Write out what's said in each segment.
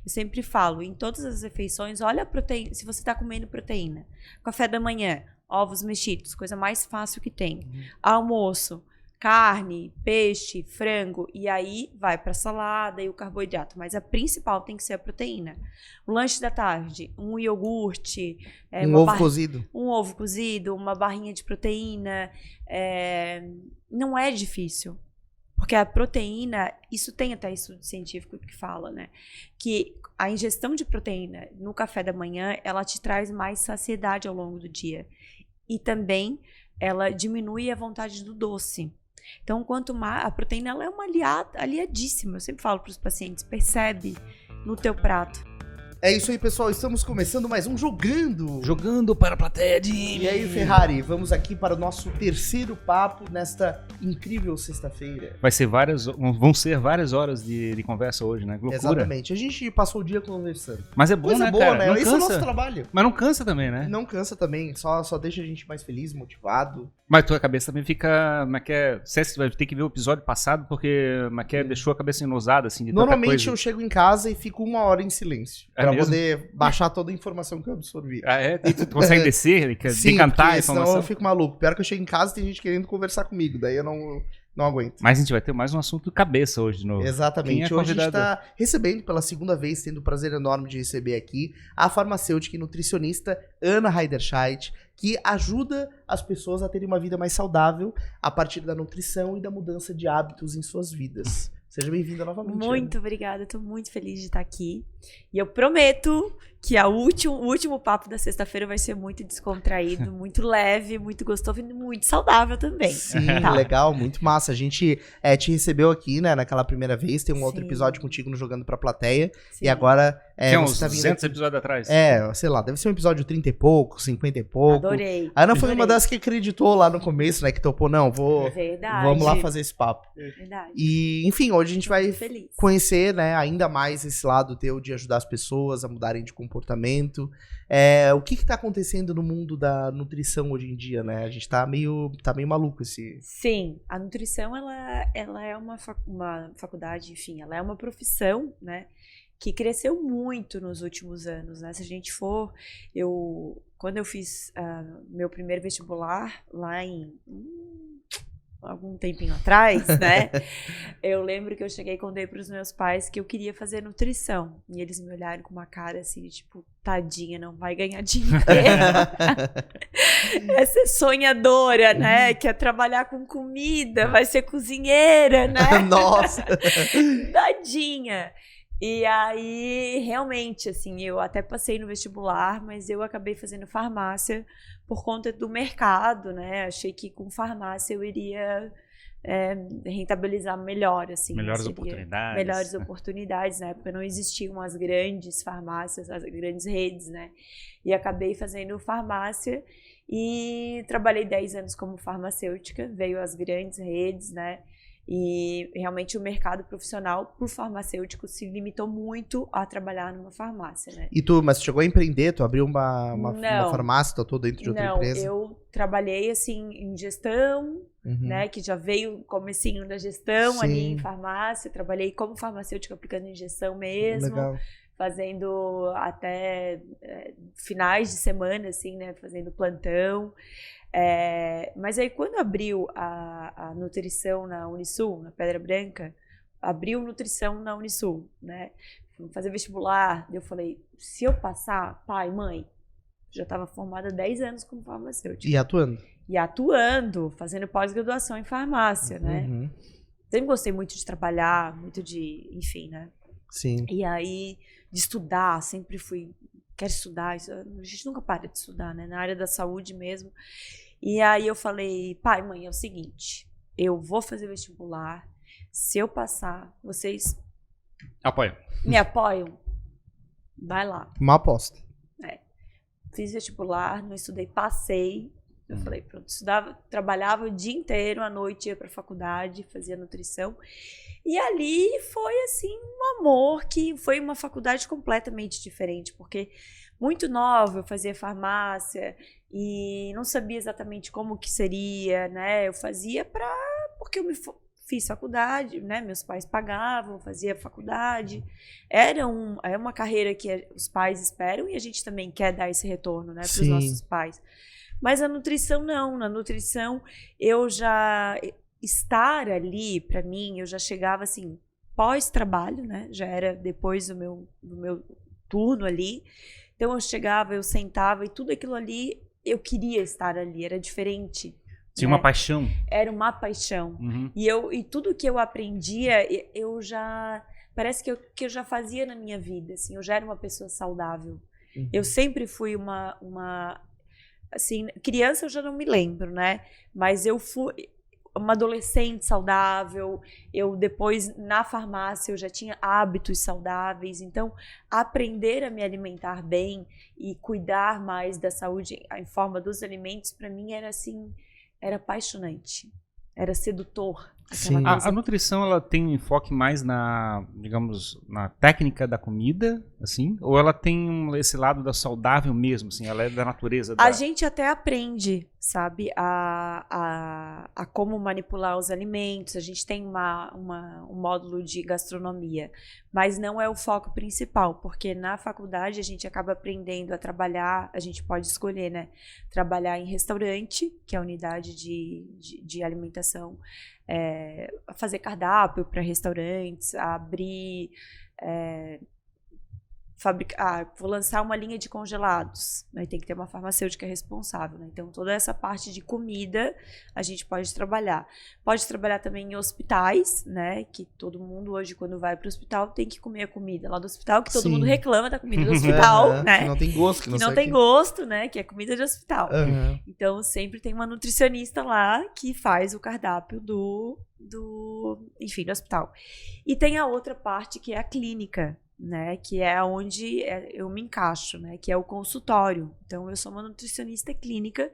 Eu sempre falo, em todas as refeições, olha a proteína, se você está comendo proteína. Café da manhã, ovos mexidos, coisa mais fácil que tem. Almoço, carne, peixe, frango, e aí vai para salada e o carboidrato. Mas a principal tem que ser a proteína. O lanche da tarde, um iogurte, um ovo cozido, uma barrinha de proteína. Não é difícil. Porque a proteína, isso tem até estudo científico que fala, né? Que a ingestão de proteína no café da manhã, ela te traz mais saciedade ao longo do dia. E também ela diminui a vontade do doce. Então, quanto mais a proteína, ela é uma aliadíssima. Eu sempre falo para os pacientes, percebe no teu prato. É isso aí, pessoal. Estamos começando mais um Jogando. Jogando para a plateia de... E aí, Ferrari, vamos aqui para o nosso terceiro papo nesta incrível sexta-feira. Vão ser várias horas de conversa hoje, né? Loucura. Exatamente. A gente passou o dia conversando. Mas é bom, coisa né, boa, cara? né? Não Esse cansa. é o nosso trabalho. Mas não cansa também, né? Não cansa também. Só deixa a gente mais feliz, motivado. Mas tua cabeça também fica... Você vai ter que ver o episódio passado, porque deixou a cabeça enosada, assim, de tanta Normalmente coisa. eu chego em casa e fico 1 hora em silêncio. É Pra mesmo? poder baixar toda a informação que eu absorvi. Ah, é? E tu consegue descer, Sim, decantar a porque senão informação? eu fico maluco. Pior que eu chego em casa e tem gente querendo conversar comigo. Daí eu não aguento. Mas a gente vai ter mais um assunto cabeça hoje de novo. Exatamente. Quem é Hoje a gente convidado? está recebendo pela segunda vez, tendo o prazer enorme de receber aqui a farmacêutica e nutricionista Ana Heiderscheid, que ajuda as pessoas a terem uma vida mais saudável a partir da nutrição e da mudança de hábitos em suas vidas. Seja bem-vinda novamente. Muito obrigada, estou muito feliz de estar aqui. E eu prometo que o último papo da sexta-feira vai ser muito descontraído, muito leve, muito gostoso e muito saudável também. Sim, Tá. legal, muito massa. A gente te recebeu aqui, né, naquela primeira vez. Tem um outro Sim. episódio contigo no Jogando pra Plateia. Sim. E agora Tem uns você tá vindo 200 aqui. episódios atrás. Sei lá, deve ser um episódio 30 e pouco, 50 e pouco. Adorei. A Ana foi uma Adorei. das que acreditou lá no começo, né, que topou, não, Verdade. vamos lá fazer esse papo. Verdade. E, enfim, hoje a gente vai Muito feliz. conhecer, né, ainda mais esse lado teu de ajudar as pessoas a mudarem de comportamento. O que tá acontecendo no mundo da nutrição hoje em dia, né? A gente tá meio maluco esse... Sim, a nutrição ela é uma faculdade, enfim, ela é uma profissão, né, que cresceu muito nos últimos anos, né? Se a gente for, quando eu fiz meu primeiro vestibular lá em algum tempinho atrás, né? Eu lembro que eu cheguei e contei para os meus pais que eu queria fazer nutrição. E eles me olharam com uma cara assim, tipo, tadinha, não vai ganhar dinheiro. Essa é sonhadora, né? Quer trabalhar com comida, vai ser cozinheira, né? Nossa! Tadinha! E aí, realmente, assim, eu até passei no vestibular, mas eu acabei fazendo farmácia por conta do mercado, né? Achei que com farmácia eu iria rentabilizar melhor, assim. Melhores oportunidades. Na época não existiam as grandes farmácias, as grandes redes, né? E acabei fazendo farmácia e trabalhei 10 anos como farmacêutica, veio as grandes redes, né? E realmente o mercado profissional por farmacêutico se limitou muito a trabalhar numa farmácia, né? Mas tu chegou a empreender? Tu abriu uma farmácia, tu dentro de outra empresa? Não, eu trabalhei assim em gestão, né? Que já veio o comecinho da gestão. Sim. Ali em farmácia. Trabalhei como farmacêutica aplicando injeção mesmo. Legal. Fazendo até finais de semana, assim, né? Fazendo plantão. Mas aí quando abriu a nutrição na Unisul, na Pedra Branca, abriu nutrição na Unisul, né? Fui fazer vestibular, eu falei, se eu passar, pai, mãe, já estava formada há 10 anos como farmacêutica. E atuando, fazendo pós-graduação em farmácia, né? Sempre gostei muito de trabalhar, muito de, enfim, né? Sim. E aí, de estudar, sempre quero estudar, a gente nunca para de estudar, né? Na área da saúde mesmo. E aí eu falei, pai, mãe, é o seguinte, eu vou fazer vestibular, se eu passar, vocês me apoiam? Vai lá. Uma aposta. Fiz vestibular, não estudei, passei. Eu falei, pronto, estudava, trabalhava o dia inteiro, à noite ia pra faculdade, fazia nutrição. E ali foi, assim, um amor, que foi uma faculdade completamente diferente, porque muito nova, eu fazia farmácia e não sabia exatamente como que seria, né? Eu fazia porque eu me fiz faculdade, né? Meus pais pagavam, fazia faculdade. É uma carreira que os pais esperam e a gente também quer dar esse retorno, né, para os Sim. nossos pais. Mas a nutrição não. Na nutrição estar ali, para mim, eu já chegava assim, pós-trabalho, né? Já era depois do meu turno ali. Então eu chegava, eu sentava e tudo aquilo ali, eu queria estar ali, era diferente. Tinha né? uma paixão. Era uma paixão. Uhum. E tudo que eu aprendia, parece que eu já fazia na minha vida, assim, eu já era uma pessoa saudável. Uhum. Eu sempre fui assim, criança eu já não me lembro, né? Mas eu fui uma adolescente saudável, eu depois na farmácia eu já tinha hábitos saudáveis, então aprender a me alimentar bem e cuidar mais da saúde em forma dos alimentos, para mim era assim, era apaixonante, era sedutor. Sim. A nutrição, ela tem um enfoque mais na, digamos, na técnica da comida, assim? Ou ela tem esse lado da saudável mesmo, assim? Ela é da natureza? A gente até aprende, sabe, a como manipular os alimentos. A gente tem um módulo de gastronomia, mas não é o foco principal, porque na faculdade a gente acaba aprendendo a trabalhar, a gente pode escolher, né? Trabalhar em restaurante, que é a unidade de alimentação, fazer cardápio para restaurantes, abrir, fabricar, vou lançar uma linha de congelados, né? Tem que ter uma farmacêutica responsável, né? Então toda essa parte de comida a gente pode trabalhar também em hospitais, né? Que todo mundo hoje quando vai para o hospital tem que comer a comida lá do hospital, que todo Sim. mundo reclama da comida do hospital, né? Que não tem gosto, que não tem gosto, né? Que é comida de hospital. Uhum. Então sempre tem uma nutricionista lá que faz o cardápio do hospital. E tem a outra parte que é a clínica, né, que é onde eu me encaixo, né, que é o consultório. Então eu sou uma nutricionista clínica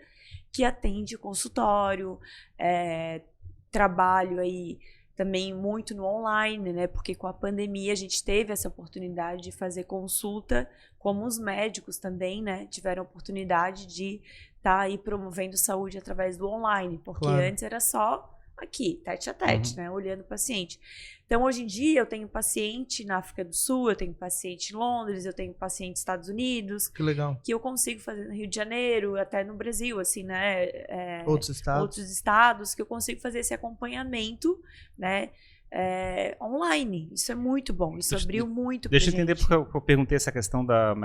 que atende consultório, trabalho aí também muito no online, né, porque com a pandemia a gente teve essa oportunidade de fazer consulta, como os médicos também, né, tiveram a oportunidade de estar aí promovendo saúde através do online, porque antes era só aqui, tete a tete, né, olhando o paciente. Então, hoje em dia, eu tenho paciente na África do Sul, eu tenho paciente em Londres, eu tenho paciente nos Estados Unidos. Que legal. Que eu consigo fazer no Rio de Janeiro, até no Brasil, assim, né? Outros estados, que eu consigo fazer esse acompanhamento, né? Online. Isso é muito bom. Isso abriu muito pra gente. Deixa eu entender porque eu perguntei essa questão da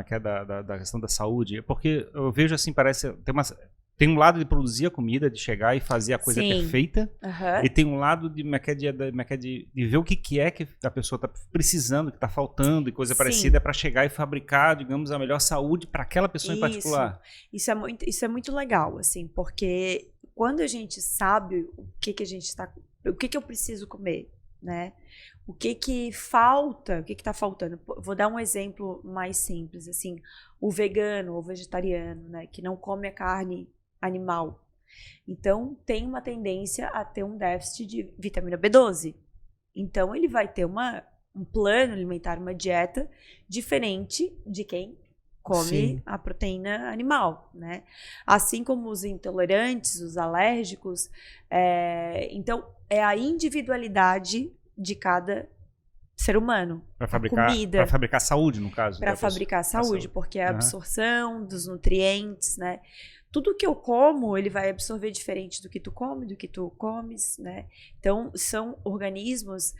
questão da saúde. Porque eu vejo assim, parece... Tem um lado de produzir a comida, de chegar e fazer a coisa perfeita. Uhum. E tem um lado de ver o que é que a pessoa está precisando, que está faltando e coisa parecida para chegar e fabricar, digamos, a melhor saúde para aquela pessoa em particular. Isso é muito legal, assim, porque quando a gente sabe o que eu preciso comer, né? O que falta, o que está faltando? Vou dar um exemplo mais simples, assim, o vegano ou vegetariano, né, que não come a carne animal. Então, tem uma tendência a ter um déficit de vitamina B12. Então, ele vai ter um plano alimentar, uma dieta diferente de quem come a proteína animal, né? Assim como os intolerantes, os alérgicos. Então, é a individualidade de cada ser humano. Para fabricar saúde, no caso. Para fabricar saúde, porque é a absorção dos nutrientes, né? Tudo que eu como, ele vai absorver diferente do que tu come, do que tu comes, né? Então, são organismos,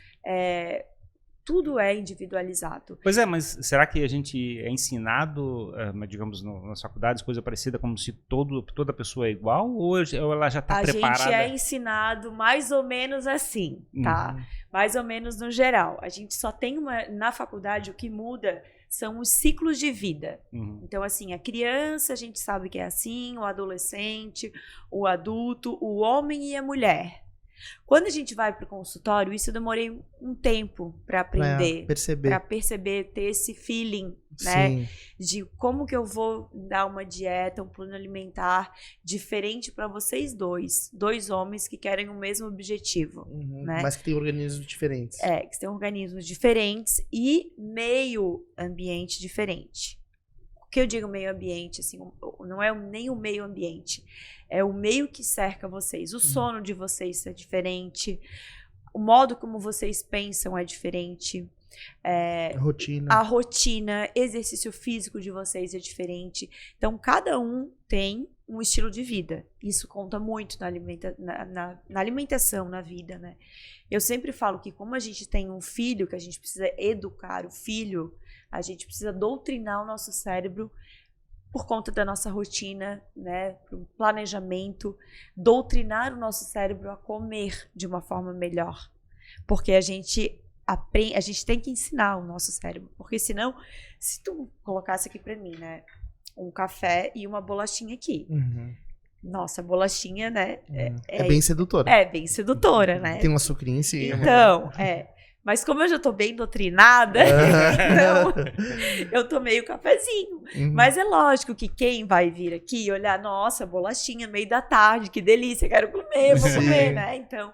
tudo é individualizado. Pois é, mas será que a gente é ensinado, digamos, nas faculdades, coisa parecida, como se toda pessoa é igual? Ou ela já está preparada? A gente é ensinado mais ou menos assim, tá? Mais ou menos no geral. A gente só tem na faculdade, o que muda são os ciclos de vida. Então, assim, a criança, a gente sabe que é assim, o adolescente, o adulto, o homem e a mulher. Quando a gente vai para o consultório, isso eu demorei um tempo para aprender, para perceber, ter esse feeling, né, de como que eu vou dar uma dieta, um plano alimentar diferente para vocês dois homens que querem o mesmo objetivo, né? Mas que tem organismos diferentes. Que tem organismos diferentes e meio ambiente diferente. O que eu digo meio ambiente, assim, não é nem o meio ambiente, é o meio que cerca vocês. O sono de vocês é diferente, o modo como vocês pensam é diferente. A rotina, exercício físico de vocês é diferente. Então, cada um tem um estilo de vida. Isso conta muito na alimentação, na vida, né? Eu sempre falo que como a gente tem um filho, que a gente precisa educar o filho, a gente precisa doutrinar o nosso cérebro por conta da nossa rotina, né? Pro planejamento, doutrinar o nosso cérebro a comer de uma forma melhor. Porque a gente tem que ensinar o nosso cérebro, porque senão, se tu colocasse aqui pra mim, né, um café e uma bolachinha aqui, nossa, a bolachinha, né, é bem sedutora. É bem sedutora, né? Tem um açucrinho em cima. Então, mas como eu já tô bem doutrinada, então eu tomei o cafezinho. Mas é lógico que quem vai vir aqui e olhar, nossa, bolachinha, meio da tarde, que delícia, quero comer, vou comer, né? Então,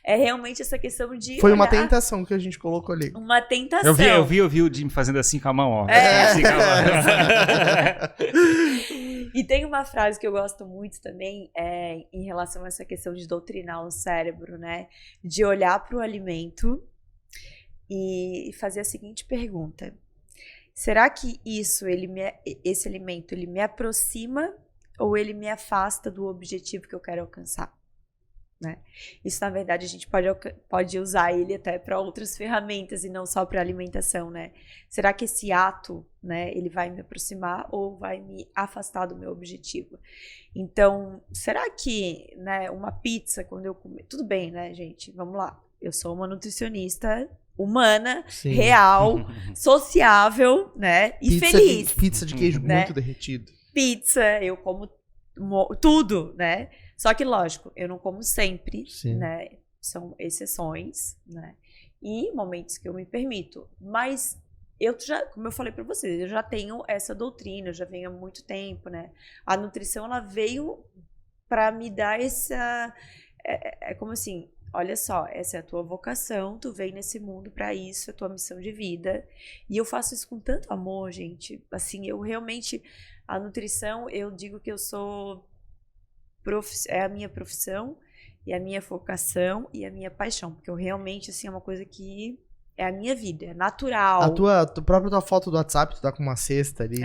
é realmente essa questão de Foi uma tentação que a gente colocou ali. Uma tentação. Eu vi o Jim fazendo assim com a mão, ó. Assim com a mão. E tem uma frase que eu gosto muito também, em relação a essa questão de doutrinar o cérebro, né? De olhar para o alimento e fazer a seguinte pergunta: será que esse alimento ele me aproxima ou ele me afasta do objetivo que eu quero alcançar? Né? Isso, na verdade, a gente pode usar ele até para outras ferramentas e não só para alimentação, né? Será que esse ato, né, ele vai me aproximar ou vai me afastar do meu objetivo? Então, será que, né, uma pizza, quando eu comer... Tudo bem, né, gente? Vamos lá. Eu sou uma nutricionista humana, real, sociável, né? E feliz. Pizza de queijo, né? Muito derretido. Pizza, eu como tudo, né? Só que, lógico, eu não como sempre, né? São exceções, né? E momentos que eu me permito. Mas eu já, como eu falei pra vocês, eu já tenho essa doutrina, eu já venho há muito tempo, né? A nutrição, ela veio pra me dar essa... É como assim, olha só, essa é a tua vocação, tu veio nesse mundo pra isso, é a tua missão de vida. E eu faço isso com tanto amor, gente. Assim, eu realmente... A nutrição, eu digo que eu sou... É a minha profissão, e a minha vocação, e a minha paixão. Porque eu realmente, assim, é uma coisa que é a minha vida, é natural. A tua foto do WhatsApp, tu tá com uma cesta ali.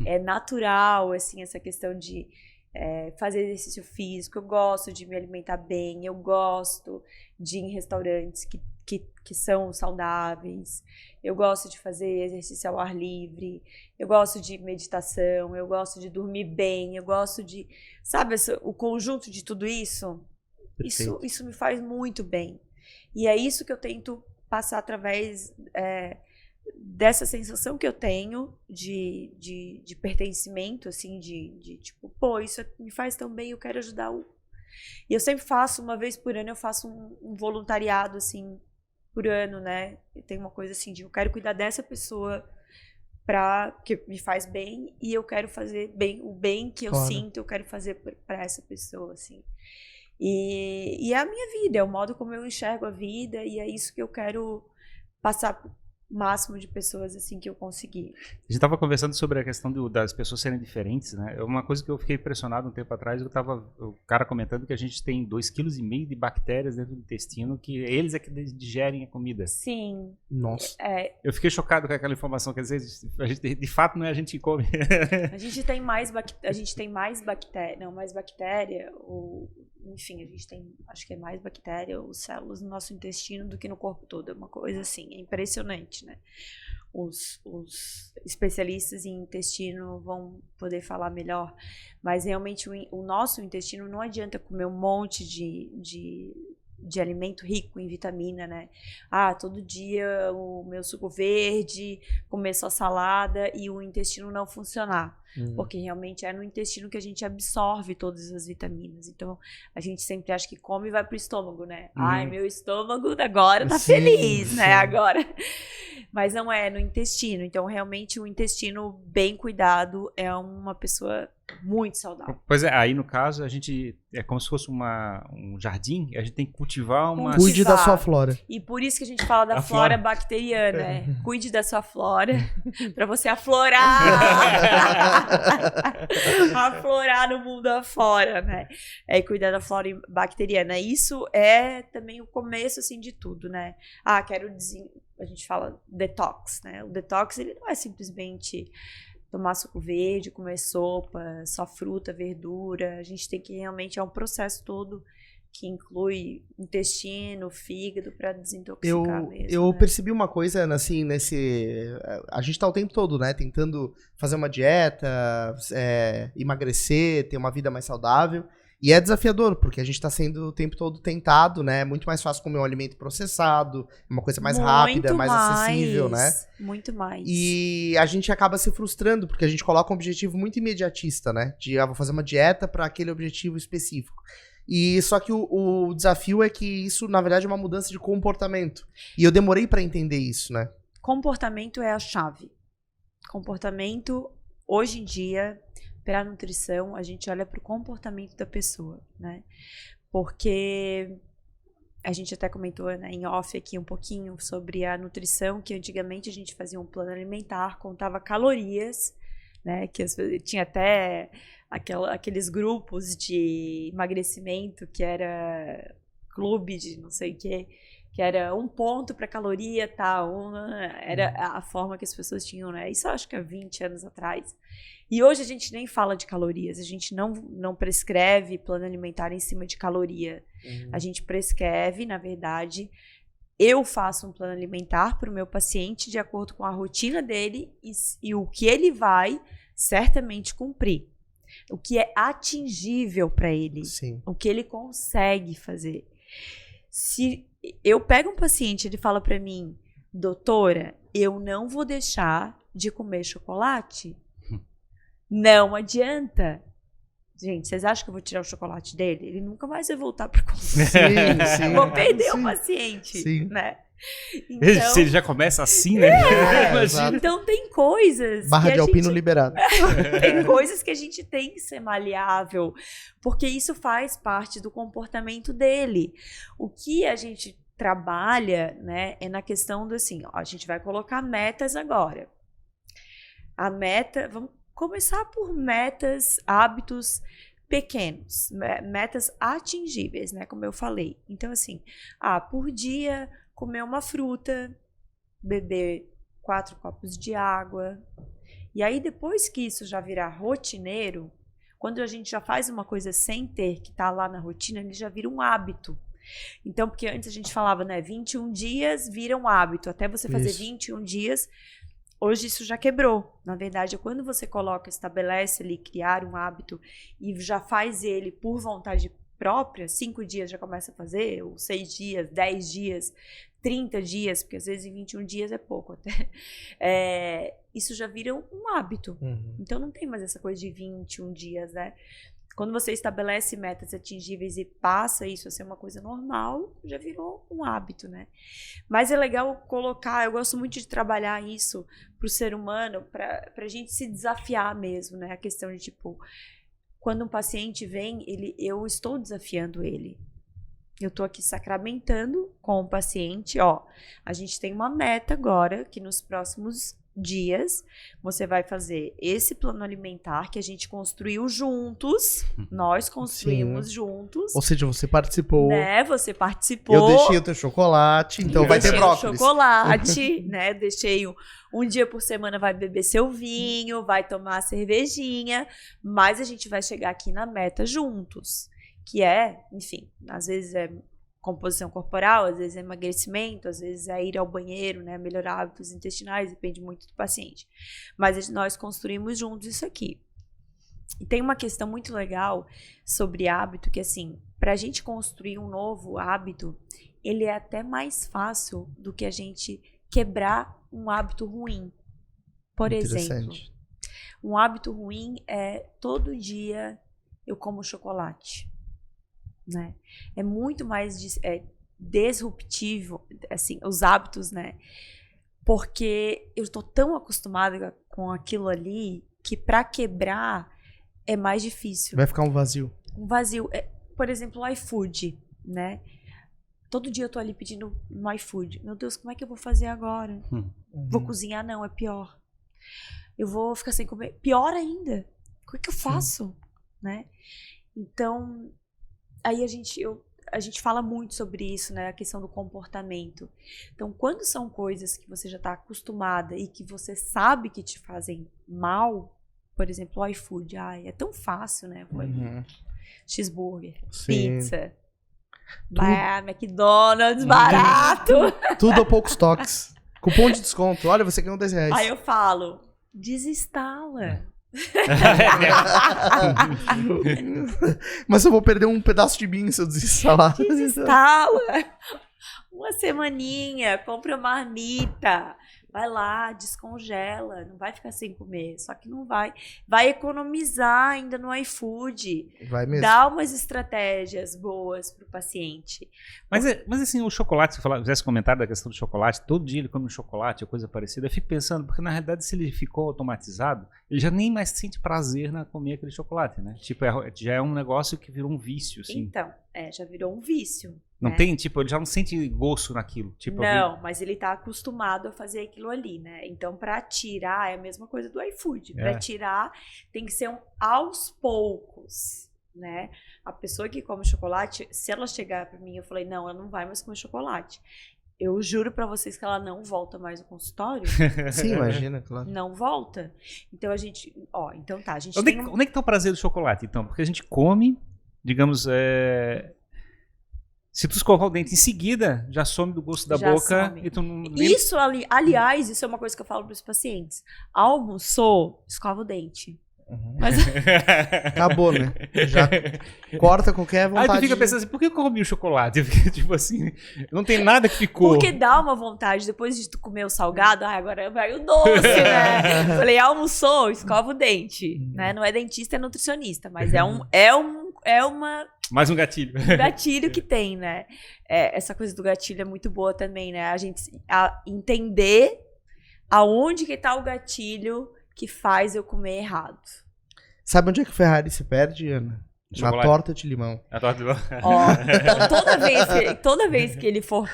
É natural, assim, essa questão de fazer exercício físico. Eu gosto de me alimentar bem, eu gosto de ir em restaurantes que são saudáveis. Eu gosto de fazer exercício ao ar livre, eu gosto de meditação, eu gosto de dormir bem, eu gosto de... Sabe, o conjunto de tudo isso? Isso me faz muito bem. E é isso que eu tento passar através dessa sensação que eu tenho de pertencimento, assim, de tipo, pô, isso me faz tão bem, eu quero ajudar E eu sempre faço, uma vez por ano, eu faço um voluntariado, assim, por ano, né? Eu tenho uma coisa assim de eu quero cuidar dessa pessoa que me faz bem e eu quero fazer o bem que eu sinto, eu quero fazer para essa pessoa, assim. E é a minha vida, é o modo como eu enxergo a vida e é isso que eu quero passar o máximo de pessoas assim que eu conseguir. A gente estava conversando sobre a questão das pessoas serem diferentes, né? É uma coisa que eu fiquei impressionado um tempo atrás, o cara comentando que a gente tem 2,5 kg de bactérias dentro do intestino, que eles é que digerem a comida. Sim. Nossa. Eu fiquei chocado com aquela informação, quer dizer, a gente, de fato não é a gente que come. A gente tem mais bactéria, enfim, a gente tem, acho que é mais bactéria ou células no nosso intestino do que no corpo todo. É uma coisa assim, é impressionante, né? Os especialistas em intestino vão poder falar melhor, mas realmente o nosso intestino não adianta comer um monte de alimento rico em vitamina, né? Todo dia o meu suco verde, comer só salada e o intestino não funcionar. Porque realmente é no intestino que a gente absorve todas as vitaminas. Então, a gente sempre acha que come e vai pro estômago, né? Ai, meu estômago agora tá feliz, né? Agora. Mas não é no intestino. Então, realmente, o intestino bem cuidado é uma pessoa muito saudável. Pois é, aí no caso, a gente é como se fosse um jardim, a gente tem que cultivar uma... Cuide da sua flora. E por isso que a gente fala da flora bacteriana. Cuide da sua flora para você aflorar. aflorar no mundo afora, né? É cuidar da flora bacteriana. Isso é também o começo, assim, de tudo, né? A gente fala detox, né? O detox, ele não é simplesmente tomar suco verde, comer sopa, só fruta, verdura. A gente tem que realmente, é um processo todo que inclui intestino, fígado, para desintoxicar mesmo. Eu né? percebi uma coisa, assim, a gente tá o tempo todo, né, tentando fazer uma dieta, emagrecer, ter uma vida mais saudável, e é desafiador, porque a gente tá sendo o tempo todo tentado, né, é muito mais fácil comer um alimento processado, uma coisa mais rápida, mais acessível, né? Muito mais. E a gente acaba se frustrando, porque a gente coloca um objetivo muito imediatista, né, vou fazer uma dieta para aquele objetivo específico. E só que o desafio é que isso, na verdade, é uma mudança de comportamento. E eu demorei pra entender isso, né? Comportamento é a chave. Comportamento, hoje em dia, para a nutrição, a gente olha para o comportamento da pessoa, né? Porque a gente até comentou, né, em off aqui um pouquinho sobre a nutrição, que antigamente a gente fazia um plano alimentar, contava calorias, né? Que tinha até aqueles grupos de emagrecimento que era clube de não sei o que era 1 ponto para caloria, tal. Era a forma que as pessoas tinham, né? Isso eu acho que há 20 anos atrás. E hoje a gente nem fala de calorias, a gente não prescreve plano alimentar em cima de caloria. A gente prescreve, na verdade, eu faço um plano alimentar para o meu paciente de acordo com a rotina dele e o que ele vai certamente cumprir. O que é atingível para ele. Sim. O que ele consegue fazer. Se eu pego um paciente e ele fala para mim, doutora, eu não vou deixar de comer chocolate. Não adianta. Gente, vocês acham que eu vou tirar o chocolate dele? Ele nunca mais vai voltar para comer. Sim. Vou perder o paciente, Sim. né? Então, Se ele já começa assim, né? Imagina. então tem coisas Barra que de alpino liberado. tem coisas que a gente tem que ser maleável, porque isso faz parte do comportamento dele. O que a gente trabalha, né, é na questão do assim, ó, a gente vai colocar metas agora. A meta, vamos começar por metas, hábitos pequenos, metas atingíveis, né, como eu falei. Então assim, por dia comer uma fruta, beber 4 copos de água. E aí, depois que isso já virar rotineiro, quando a gente já faz uma coisa sem ter que tá lá na rotina, ele já vira um hábito. Então, porque antes a gente falava, né, 21 dias vira um hábito, até você fazer 21 dias, hoje isso já quebrou. Na verdade, é quando você estabelece ali, criar um hábito e já faz ele por vontade própria, 5 dias já começa a fazer, ou 6 dias, 10 dias, 30 dias, porque às vezes em 21 dias é pouco até. Isso já vira um hábito. Então não tem mais essa coisa de 21 dias, né? Quando você estabelece metas atingíveis e passa isso a ser uma coisa normal, já virou um hábito, né? Mas é legal colocar, eu gosto muito de trabalhar isso pro ser humano, pra gente se desafiar mesmo, né? A questão de tipo, quando um paciente vem, eu estou desafiando ele. Eu tô aqui sacramentando com o paciente, ó, a gente tem uma meta agora, que nos próximos dias você vai fazer esse plano alimentar que a gente construiu juntos, nós construímos juntos. Ou seja, você participou. Né, você participou. Eu deixei o teu chocolate, então vai ter brócolis. Chocolate, né, deixei um dia por semana vai beber seu vinho, vai tomar cervejinha, mas a gente vai chegar aqui na meta juntos. Que é, enfim, às vezes é composição corporal, às vezes é emagrecimento, às vezes é ir ao banheiro, né, melhorar hábitos intestinais, depende muito do paciente. Mas nós construímos juntos isso aqui. E tem uma questão muito legal sobre hábito, que assim, para a gente construir um novo hábito, ele é até mais fácil do que a gente quebrar um hábito ruim. Por exemplo, um hábito ruim é todo dia eu como chocolate. Né? É muito mais disruptivo, assim, os hábitos, né? Porque eu estou tão acostumada com aquilo ali que para quebrar é mais difícil. Vai ficar um vazio. Um vazio. Por exemplo, o iFood, né? Todo dia eu tô ali pedindo no iFood. Meu Deus, como é que eu vou fazer agora? Vou cozinhar? Não, é pior. eu vou ficar sem comer. Pior ainda. O que eu faço? Né? Então, aí a gente fala muito sobre isso, né? A questão do comportamento. Então, quando são coisas que você já está acostumada e que você sabe que te fazem mal, por exemplo, o iFood, é tão fácil, né? Cheeseburger, pizza, McDonald's, barato. Tudo a poucos toques. Cupom de desconto. Olha, você ganhou R$10. Aí eu falo, desinstala. Mas eu vou perder um pedaço de mim se eu desinstalar. Desinstala. Uma semaninha, compra uma marmita. Vai lá, descongela, não vai ficar sem comer, só que não vai. Vai economizar ainda no iFood. Vai mesmo. Dá umas estratégias boas pro paciente. Mas assim, o chocolate, se você fizesse comentário da questão do chocolate, todo dia ele come um chocolate ou coisa parecida, eu fico pensando, porque na realidade se ele ficou automatizado, ele já nem mais sente prazer na comer aquele chocolate, né? Tipo, já é um negócio que virou um vício, assim. Então, já virou um vício. Não né? tem, tipo, ele já não sente gosto naquilo. Tipo, não, mas ele tá acostumado a fazer aquilo ali, né? Então, pra tirar, é a mesma coisa do iFood. Pra tirar, tem que ser aos poucos, né? A pessoa que come chocolate, se ela chegar pra mim, eu falei, não, ela não vai mais comer chocolate. Eu juro pra vocês que ela não volta mais no consultório. Sim, imagina, claro. Não volta. Então, a gente... então tá, a gente onde é que tá o prazer do chocolate, então? Porque a gente come, digamos... Se tu escovar o dente em seguida, já some do gosto da boca. Some. E tu não... Isso, aliás, isso é uma coisa que eu falo pros pacientes. Almoçou, escova o dente. Mas... Acabou, né? Já corta qualquer vontade. Aí tu fica pensando assim, por que eu comi o chocolate? Porque, tipo assim, não tem nada que ficou. Porque dá uma vontade, depois de tu comer o salgado, agora vai o doce, né? Falei, almoçou, escova o dente. Né? Não é dentista, é nutricionista, mas é uma... Mais um gatilho. Um gatilho que tem, né? Essa coisa do gatilho é muito boa também, né? A gente entender aonde que tá o gatilho que faz eu comer errado. Sabe onde é que o Ferrari se perde, Ana? Chocolate. Na torta de limão. Na torta de limão. Então, toda vez que ele for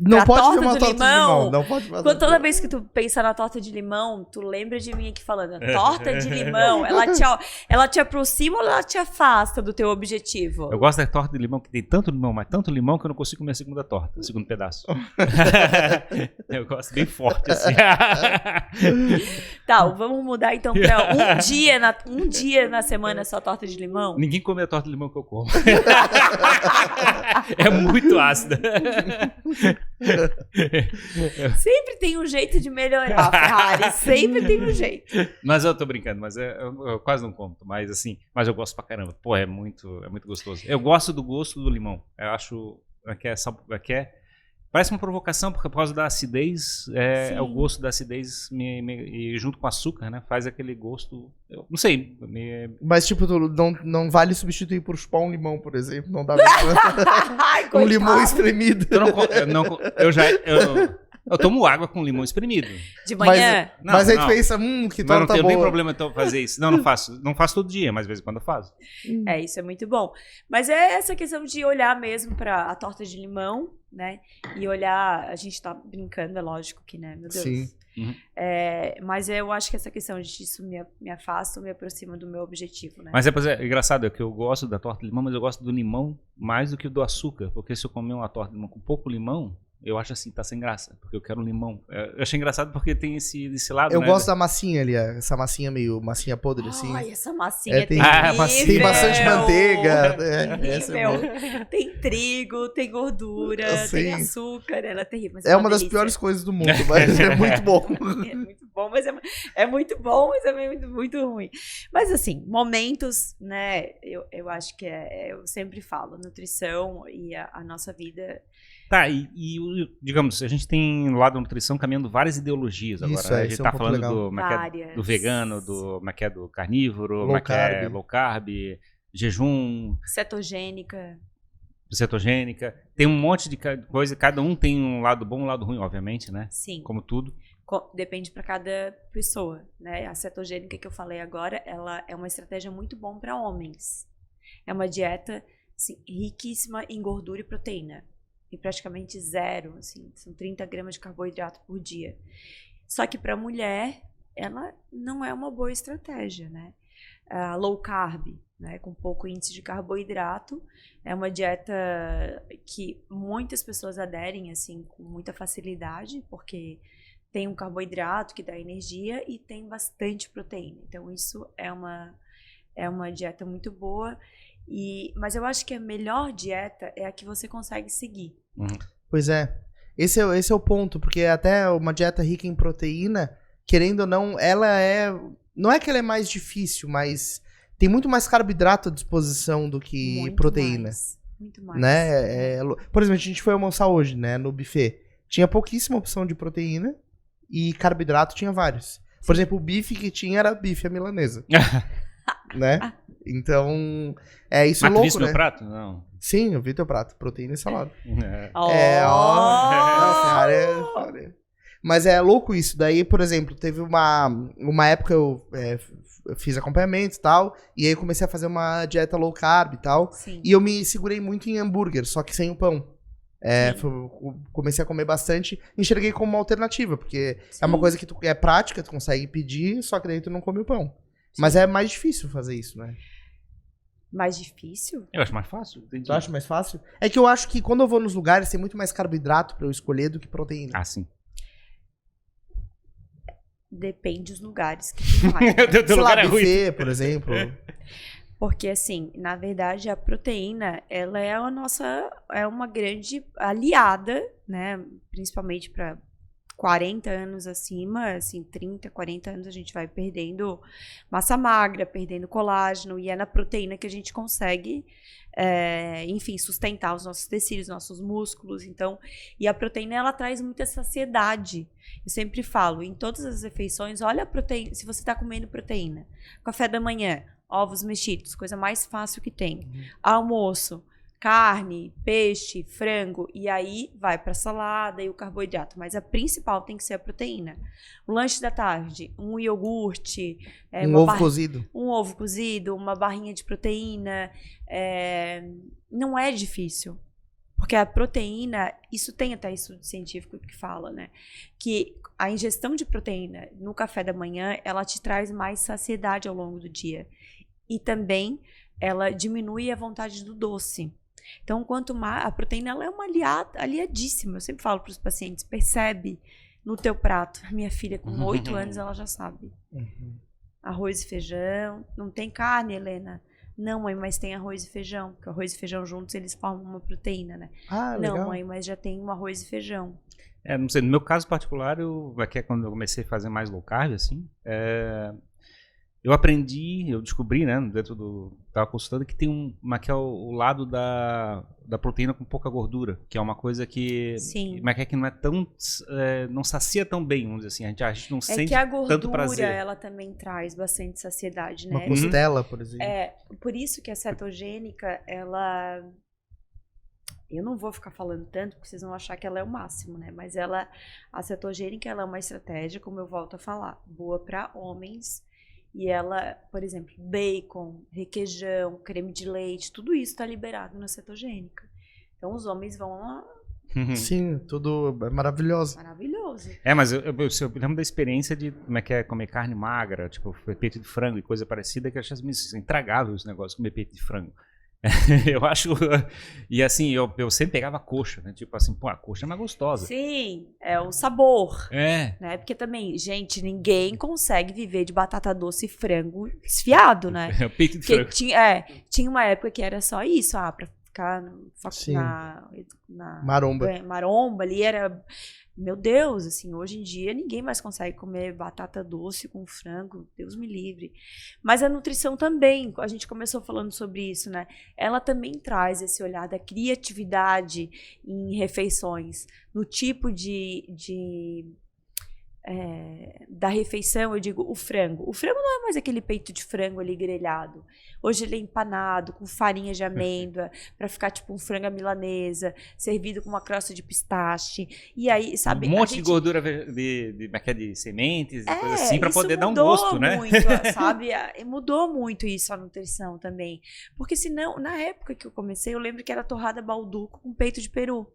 Não pode torta ver uma de torta limão, de limão. Não pode ver toda vez que tu pensa na torta de limão, tu lembra de mim aqui falando, a torta de limão, ela te aproxima ou ela te afasta do teu objetivo? Eu gosto da torta de limão, que tem tanto limão, mas tanto limão que eu não consigo comer a segunda torta, o segundo pedaço. Eu gosto bem forte, assim. Tá, vamos mudar então pra um dia na semana só torta de limão? Ninguém come a torta de limão que eu como. É muito ácida. Sempre tem um jeito de melhorar, Ferrari. Sempre tem um jeito. Mas eu tô brincando, mas eu quase não como. Mas assim, mas eu gosto pra caramba. Pô, é muito gostoso. Eu gosto do gosto do limão. Eu acho que parece uma provocação, porque por causa da acidez, é o gosto da acidez e junto com açúcar, né? Faz aquele gosto. Eu não sei. Mas, tipo, não vale substituir por chupar um limão, por exemplo. Não dá Ai, um limão espremido. Eu tomo água com limão espremido. De manhã? Mas aí tu pensa, que torta boa. Não tem problema então fazer isso. Não faço. Não faço todo dia, mas de vez em quando eu faço. Isso é muito bom. Mas é essa questão de olhar mesmo pra a torta de limão, né? E olhar, a gente tá brincando, é lógico que, né? Meu Deus. Sim. Uhum. Mas eu acho que essa questão de isso me afasta ou me aproxima do meu objetivo, né? Mas é engraçado, é que eu gosto da torta de limão, mas eu gosto do limão mais do que do açúcar. Porque se eu comer uma torta de limão com pouco limão, eu acho assim, tá sem graça, porque eu quero um limão. Eu achei engraçado porque tem esse lado, eu né? gosto da massinha ali, essa massinha meio massinha podre, assim. Ai, essa massinha tem bastante manteiga. Tem trigo, tem gordura, tem açúcar, ela é terrível. Mas é uma das piores coisas do mundo, mas é muito bom. É muito bom, mas é muito bom, mas é muito, muito ruim. Mas assim, momentos, né, eu acho que eu sempre falo, nutrição e a nossa vida... Tá, digamos, a gente tem lá da nutrição caminhando várias ideologias agora. Isso, né? A gente tá falando do vegano, do carnívoro, low carb, jejum. Cetogênica. Tem um monte de coisa, cada um tem um lado bom e um lado ruim, obviamente, né? Sim. Como tudo. Depende para cada pessoa, né? A cetogênica que eu falei agora, ela é uma estratégia muito bom para homens. É uma dieta assim, riquíssima em gordura e proteína. E praticamente zero, assim, são 30 gramas de carboidrato por dia. Só que para mulher ela não é uma boa estratégia, né? Low carb, né, com pouco índice de carboidrato, é uma dieta que muitas pessoas aderem assim com muita facilidade, porque tem um carboidrato que dá energia e tem bastante proteína. Então isso é uma dieta muito boa, mas eu acho que a melhor dieta é a que você consegue seguir. Pois é. Esse é o ponto, porque até uma dieta rica em proteína, querendo ou não, não é que ela é mais difícil, mas tem muito mais carboidrato à disposição do que Muito proteína. Muito mais. Né? Por exemplo, a gente foi almoçar hoje, né, no buffet. Tinha pouquíssima opção de proteína e carboidrato tinha vários. Por exemplo, o bife que tinha era bife à milanesa. Né? Então, isso Mas louco, tu viste né? meu prato? Não. Sim, eu vi teu prato, proteína e salada. Oh! Mas é louco isso. Daí, por exemplo, teve uma época eu fiz acompanhamento e tal, e aí eu comecei a fazer uma dieta low carb e tal, Sim. e eu me segurei muito em hambúrguer, só que sem o pão. Comecei a comer bastante, enxerguei como uma alternativa, porque é uma coisa que é prática, tu consegue pedir, só que daí tu não come o pão. Sim. Mas é mais difícil fazer isso, né? Mais difícil? Eu acho mais fácil. Entendi. Tu acha mais fácil? É que eu acho que quando eu vou nos lugares tem muito mais carboidrato pra eu escolher do que proteína. Ah, sim. Depende dos lugares que tu vai. Sei lá, buffet, por exemplo. Porque, assim, na verdade, a proteína, ela é uma grande aliada, né? Principalmente para 40 anos acima, assim, 30, 40 anos a gente vai perdendo massa magra, perdendo colágeno, e é na proteína que a gente consegue, enfim, sustentar os nossos tecidos, nossos músculos, então, e a proteína, ela traz muita saciedade. Eu sempre falo, em todas as refeições, olha a proteína, se você está comendo proteína, café da manhã, ovos mexidos, coisa mais fácil que tem, almoço, carne, peixe, frango, e aí vai para salada e o carboidrato. Mas a principal tem que ser a proteína. O lanche da tarde, um iogurte, um ovo cozido. Um ovo cozido, uma barrinha de proteína. Não é difícil. Porque a proteína, isso tem até estudo científico que fala, né? Que a ingestão de proteína no café da manhã, ela te traz mais saciedade ao longo do dia. E também ela diminui a vontade do doce. Então, quanto mais a proteína, ela é uma aliadíssima. Eu sempre falo para os pacientes, percebe no teu prato. Minha filha, com 8 anos, ela já sabe. Arroz e feijão. Não tem carne, Helena? Não, mãe, mas tem arroz e feijão. Porque arroz e feijão juntos, eles formam uma proteína, né? Ah, legal. Não, mãe, mas já tem um arroz e feijão. Não sei, no meu caso particular, quando eu comecei a fazer mais low carb, assim, eu descobri, né, tava consultando, que tem que é o lado da proteína com pouca gordura, que é uma coisa que, que não é tão, não sacia tão bem, vamos dizer assim, a gente não sente que a gordura, tanto prazer. Ela também traz bastante saciedade, né? Uma costela, por exemplo. Por isso que a cetogênica, ela... Eu não vou ficar falando tanto, porque vocês vão achar que ela é o máximo, né? Mas a cetogênica, ela é uma estratégia, como eu volto a falar, boa para homens. E ela, por exemplo, bacon, requeijão, creme de leite, tudo isso está liberado na cetogênica. Então os homens vão lá. Sim, tudo é maravilhoso. Maravilhoso. Mas eu lembro da experiência de como é que é comer carne magra, tipo peito de frango e coisa parecida, que eu achei intragável esse negócio, comer peito de frango. Eu acho. E assim, eu sempre pegava coxa, né? Tipo assim, a coxa é mais gostosa. Sim, é o sabor. Né? Porque também, gente, ninguém consegue viver de batata doce e frango desfiado, né? É o peito de frango. Tinha uma época que era só isso, pra ficar na maromba ali, era. Meu Deus, assim, hoje em dia ninguém mais consegue comer batata doce com frango, Deus me livre. Mas a nutrição também, a gente começou falando sobre isso, né? Ela também traz esse olhar da criatividade em refeições, no tipo da refeição, eu digo o frango. O frango não é mais aquele peito de frango ali grelhado. Hoje ele é empanado com farinha de amêndoa para ficar tipo um frango à milanesa, servido com uma crosta de pistache. E aí, sabe, um monte de gordura de sementes e coisa assim para poder dar um gosto, né? Muito, sabe? Mudou muito isso a nutrição também. Porque senão, na época que eu comecei, eu lembro que era torrada balduco com peito de peru,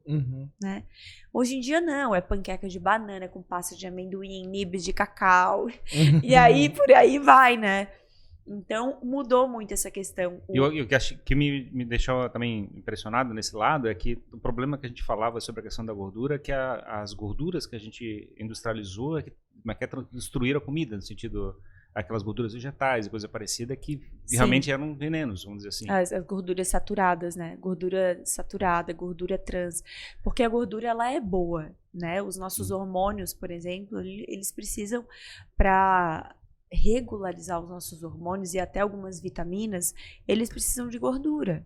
né? Hoje em dia não, é panqueca de banana com pasta de amendoim, amendoim, nibs de cacau. E aí, por aí vai, né? Então, mudou muito essa questão. E o que me deixou também impressionado nesse lado é que o problema que a gente falava sobre a questão da gordura é que as gorduras que a gente industrializou é que destruíram a comida, no sentido aquelas gorduras vegetais e coisa parecida que realmente eram venenos, vamos dizer assim. As gorduras saturadas, né? Gordura saturada, gordura trans. Porque a gordura, ela é boa, né? Os nossos hormônios, por exemplo, eles precisam para regularizar os nossos hormônios e até algumas vitaminas, eles precisam de gordura.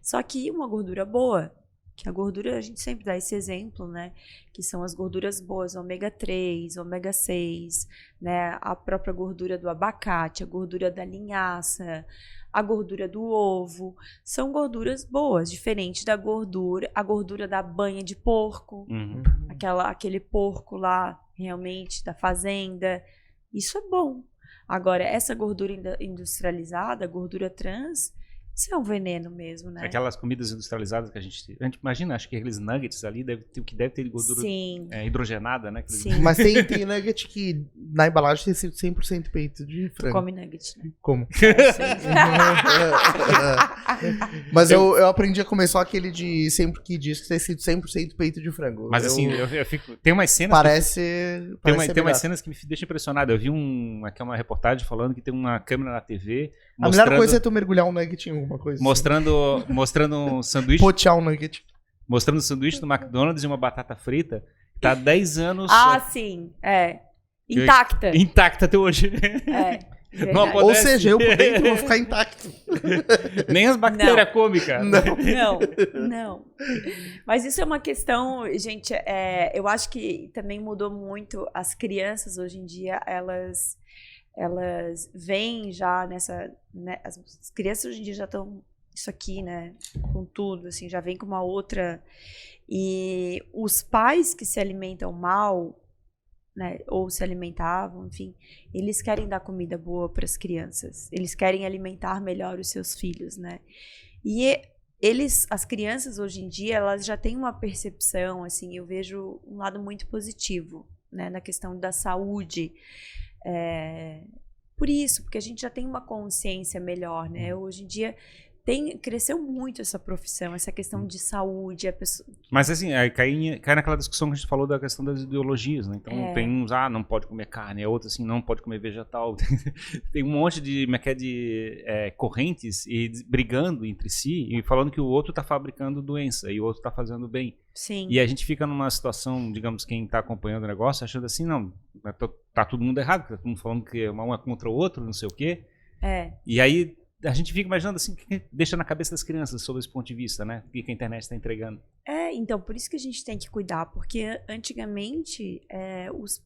Só que uma gordura boa, que a gordura, a gente sempre dá esse exemplo, né? Que são as gorduras boas, ômega 3, ômega 6, né? A própria gordura do abacate, a gordura da linhaça, a gordura do ovo. São gorduras boas, diferente da gordura, a gordura da banha de porco, aquele porco lá, realmente, da fazenda. Isso é bom. Agora, essa gordura industrializada, a gordura trans, isso é um veneno mesmo, né? Aquelas comidas industrializadas que a gente imagina, acho que aqueles nuggets ali, o que deve ter de gordura hidrogenada, né? Sim. Mas tem nugget que na embalagem tem sido 100% peito de frango. Come nugget, né? Como? Mas eu aprendi a comer só aquele de sempre que diz que tem sido 100% peito de frango. Mas assim, eu fico... Tem umas cenas... Tem umas cenas que me deixam impressionado. Eu vi aqui uma reportagem falando que tem uma câmera na TV... A melhor coisa é tu mergulhar um nugget em alguma coisa. Mostrando um sanduíche... Potear um nugget. Mostrando um sanduíche do McDonald's e uma batata frita. Tá há 10 anos... Sim. Intacta. Intacta até hoje. Não Ou seja, eu por dentro vou ficar intacto. Nem as bactérias comem, cara. Não. Mas isso é uma questão, gente, eu acho que também mudou muito. As crianças hoje em dia, elas vêm já nessa... Né, as crianças hoje em dia já estão isso aqui, né, com tudo, assim, já vem com uma outra... E os pais que se alimentam mal... Né, ou se alimentavam, enfim, eles querem dar comida boa para as crianças, eles querem alimentar melhor os seus filhos, né? E as crianças hoje em dia, elas já têm uma percepção, assim, eu vejo um lado muito positivo, né, na questão da saúde, por isso, porque a gente já tem uma consciência melhor, né? Hoje em dia cresceu muito essa profissão, essa questão de saúde. Mas assim, cai naquela discussão que a gente falou da questão das ideologias, né? Então tem uns, não pode comer carne, outros assim, não pode comer vegetal. Tem um monte de correntes e brigando entre si e falando que o outro está fabricando doença e o outro está fazendo bem. Sim. E a gente fica numa situação, digamos, quem está acompanhando o negócio, achando assim, não, tá todo mundo errado, tá todo mundo falando que um é contra o outro, não sei o quê. E aí a gente fica imaginando assim, o que deixa na cabeça das crianças sob esse ponto de vista, né? O que a internet está entregando. Então, por isso que a gente tem que cuidar, porque antigamente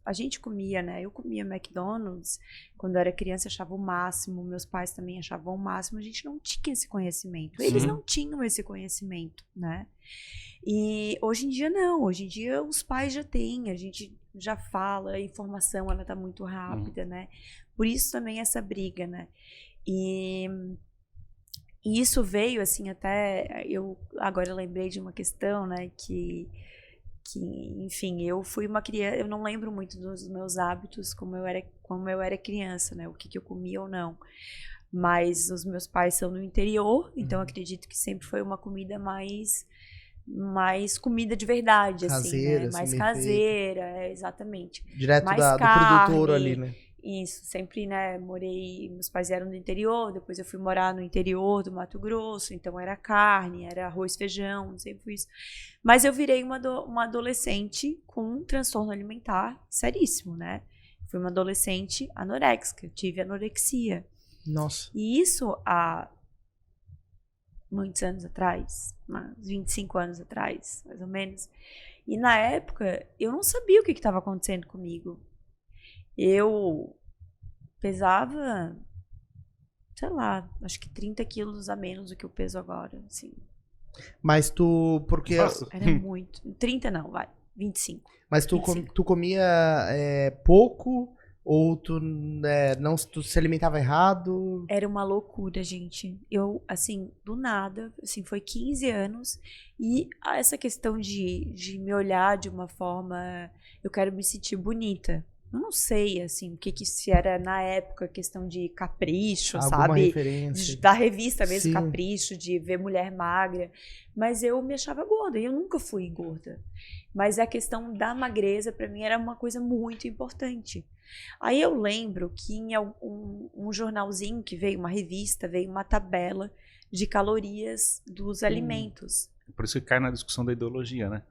a gente comia, né? Eu comia McDonald's, quando eu era criança achava o máximo, meus pais também achavam o máximo, a gente não tinha esse conhecimento. Eles não tinham esse conhecimento, né? E hoje em dia não, hoje em dia os pais já têm, a gente já fala, a informação ela tá muito rápida, né? Por isso também essa briga, né? E isso veio, assim, até... Agora eu lembrei de uma questão, né? Que enfim, eu fui uma criança... Eu não lembro muito dos meus hábitos como eu era criança, né? O que eu comia ou não. Mas os meus pais são do interior, então acredito que sempre foi uma comida mais comida de verdade, caseira, assim, né? Mais assim, caseira, exatamente. Direto mais do carne, produtor ali, né? Isso, sempre, né, meus pais eram do interior, depois eu fui morar no interior do Mato Grosso, então era carne, era arroz, feijão, sempre fui isso. Mas eu virei uma adolescente com um transtorno alimentar seríssimo, né? Fui uma adolescente anoréxica, tive anorexia. Nossa. E isso há muitos anos atrás, uns 25 anos atrás, mais ou menos. E na época, eu não sabia o que estava acontecendo comigo. Eu pesava, sei lá, acho que 30 quilos a menos do que eu peso agora, assim. Mas porque... Nossa. Era muito. 30 não, vai, 25. Mas tu comia pouco ou tu se alimentava errado? Era uma loucura, gente. Eu, assim, do nada, assim, foi 15 anos e essa questão de me olhar de uma forma... Eu quero me sentir bonita. Eu não sei, assim, o que se era na época questão de capricho, Alguma sabe? referência. Da revista mesmo, Sim. capricho, de ver mulher magra. Mas eu me achava gorda, e eu nunca fui gorda. Mas a questão da magreza, pra mim, era uma coisa muito importante. Aí eu lembro que em um jornalzinho que veio, uma revista, veio uma tabela de calorias dos alimentos. Por isso que cai na discussão da ideologia, né?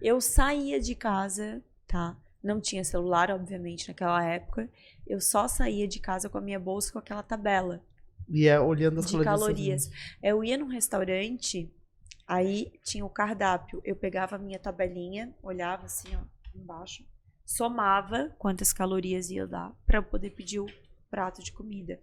Eu saía de casa, tá? Não tinha celular, obviamente, naquela época. Eu só saía de casa com a minha bolsa com aquela tabela E olhando as de calorias. Eu ia num restaurante, aí tinha o cardápio. Eu pegava a minha tabelinha, olhava assim, ó, embaixo, somava quantas calorias ia dar para eu poder pedir o prato de comida.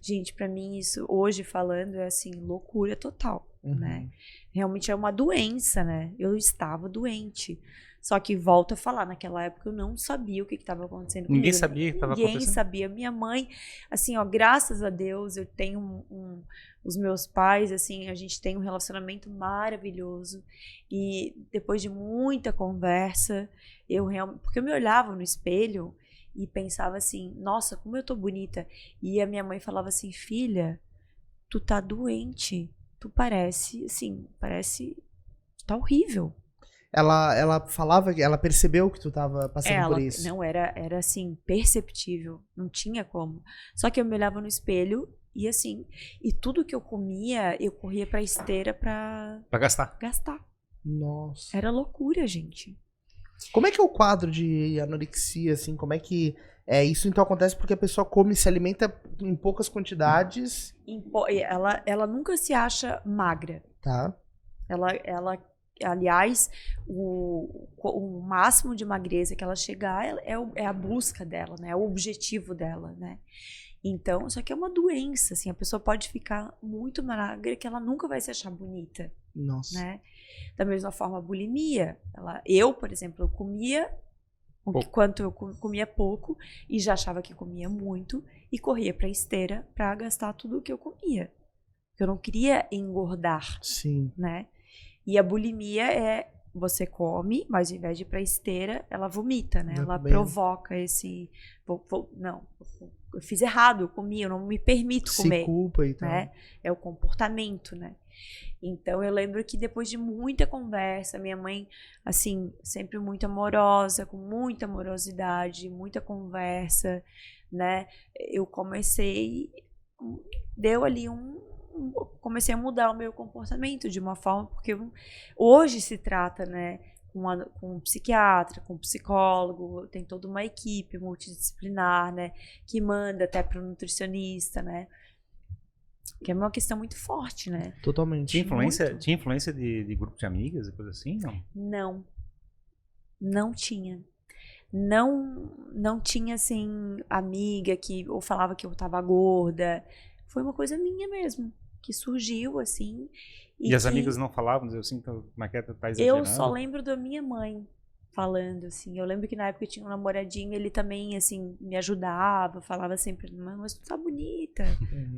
Gente, pra mim isso, hoje falando, é assim, loucura total, né? Realmente é uma doença, né? Eu estava doente. Só que volto a falar, naquela época eu não sabia o que estava acontecendo comigo. Ninguém sabia o que estava acontecendo? Ninguém sabia. Minha mãe, assim, ó, graças a Deus, eu tenho os meus pais, assim, a gente tem um relacionamento maravilhoso. E depois de muita conversa, porque eu me olhava no espelho e pensava assim, nossa, como eu tô bonita. E a minha mãe falava assim, filha, tu tá doente. Tu parece, assim, tu tá horrível. Ela falava que ela percebeu que tu tava passando por isso. Não, era assim, perceptível. Não tinha como. Só que eu me olhava no espelho e assim, e tudo que eu comia, eu corria pra esteira pra gastar. Nossa. Era loucura, gente. Como é que é o quadro de anorexia, assim? Como é que isso então acontece porque a pessoa come, se alimenta em poucas quantidades. Ela nunca se acha magra. Tá. Aliás, o máximo de magreza que ela chegar é a busca dela, né? É o objetivo dela, né? Então, só que é uma doença, assim, a pessoa pode ficar muito magra que ela nunca vai se achar bonita. Nossa. Né? Da mesma forma, a bulimia. Eu, por exemplo, eu comia quanto eu comia pouco e já achava que comia muito e corria pra esteira pra gastar tudo o que eu comia. Eu não queria engordar. Sim. Né? E a bulimia é você come, mas ao invés de ir pra esteira, ela vomita, né? Ela provoca esse... Não, eu fiz errado, eu comi, eu não me permito comer. Se culpa e tal. Né? É o comportamento, né? Então eu lembro que depois de muita conversa, minha mãe, assim, sempre muito amorosa, com muita amorosidade, muita conversa, né? Eu comecei, deu ali comecei a mudar o meu comportamento de uma forma, porque hoje se trata, né, com um psiquiatra, com um psicólogo, tem toda uma equipe multidisciplinar, né, que manda até para o nutricionista, né, que é uma questão muito forte, né. Totalmente. Tinha influência de grupo de amigas e coisa assim, não? Não tinha. Não tinha, assim, amiga que ou falava que eu tava gorda. Foi uma coisa minha mesmo, que surgiu, assim. E as amigas não falavam, diziam assim, como é que tá exagerando? Eu só lembro da minha mãe falando, assim. Eu lembro que na época eu tinha um namoradinho, ele também, assim, me ajudava, falava sempre, mas tu tá bonita,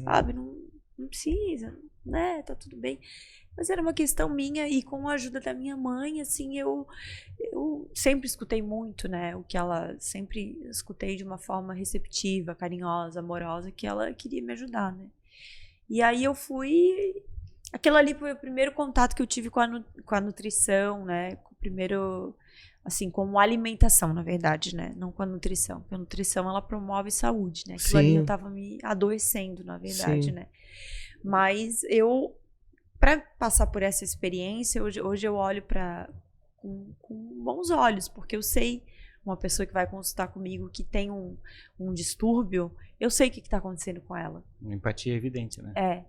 sabe? Não precisa, né? Tá tudo bem. Mas era uma questão minha e com a ajuda da minha mãe, assim, eu sempre escutei muito, né? O que ela sempre escutei de uma forma receptiva, carinhosa, amorosa, que ela queria me ajudar, né? E aí eu fui... Aquilo ali foi o primeiro contato que eu tive com a nutrição, né? Com o primeiro... Assim, com a alimentação, na verdade, né? Não com a nutrição. Porque a nutrição, ela promove saúde, né? Aquilo ali eu tava me adoecendo, na verdade, né? Mas para passar por essa experiência, hoje eu olho com bons olhos, porque eu sei, uma pessoa que vai consultar comigo que tem um distúrbio, eu sei o que está acontecendo com ela. Empatia é evidente, né? É.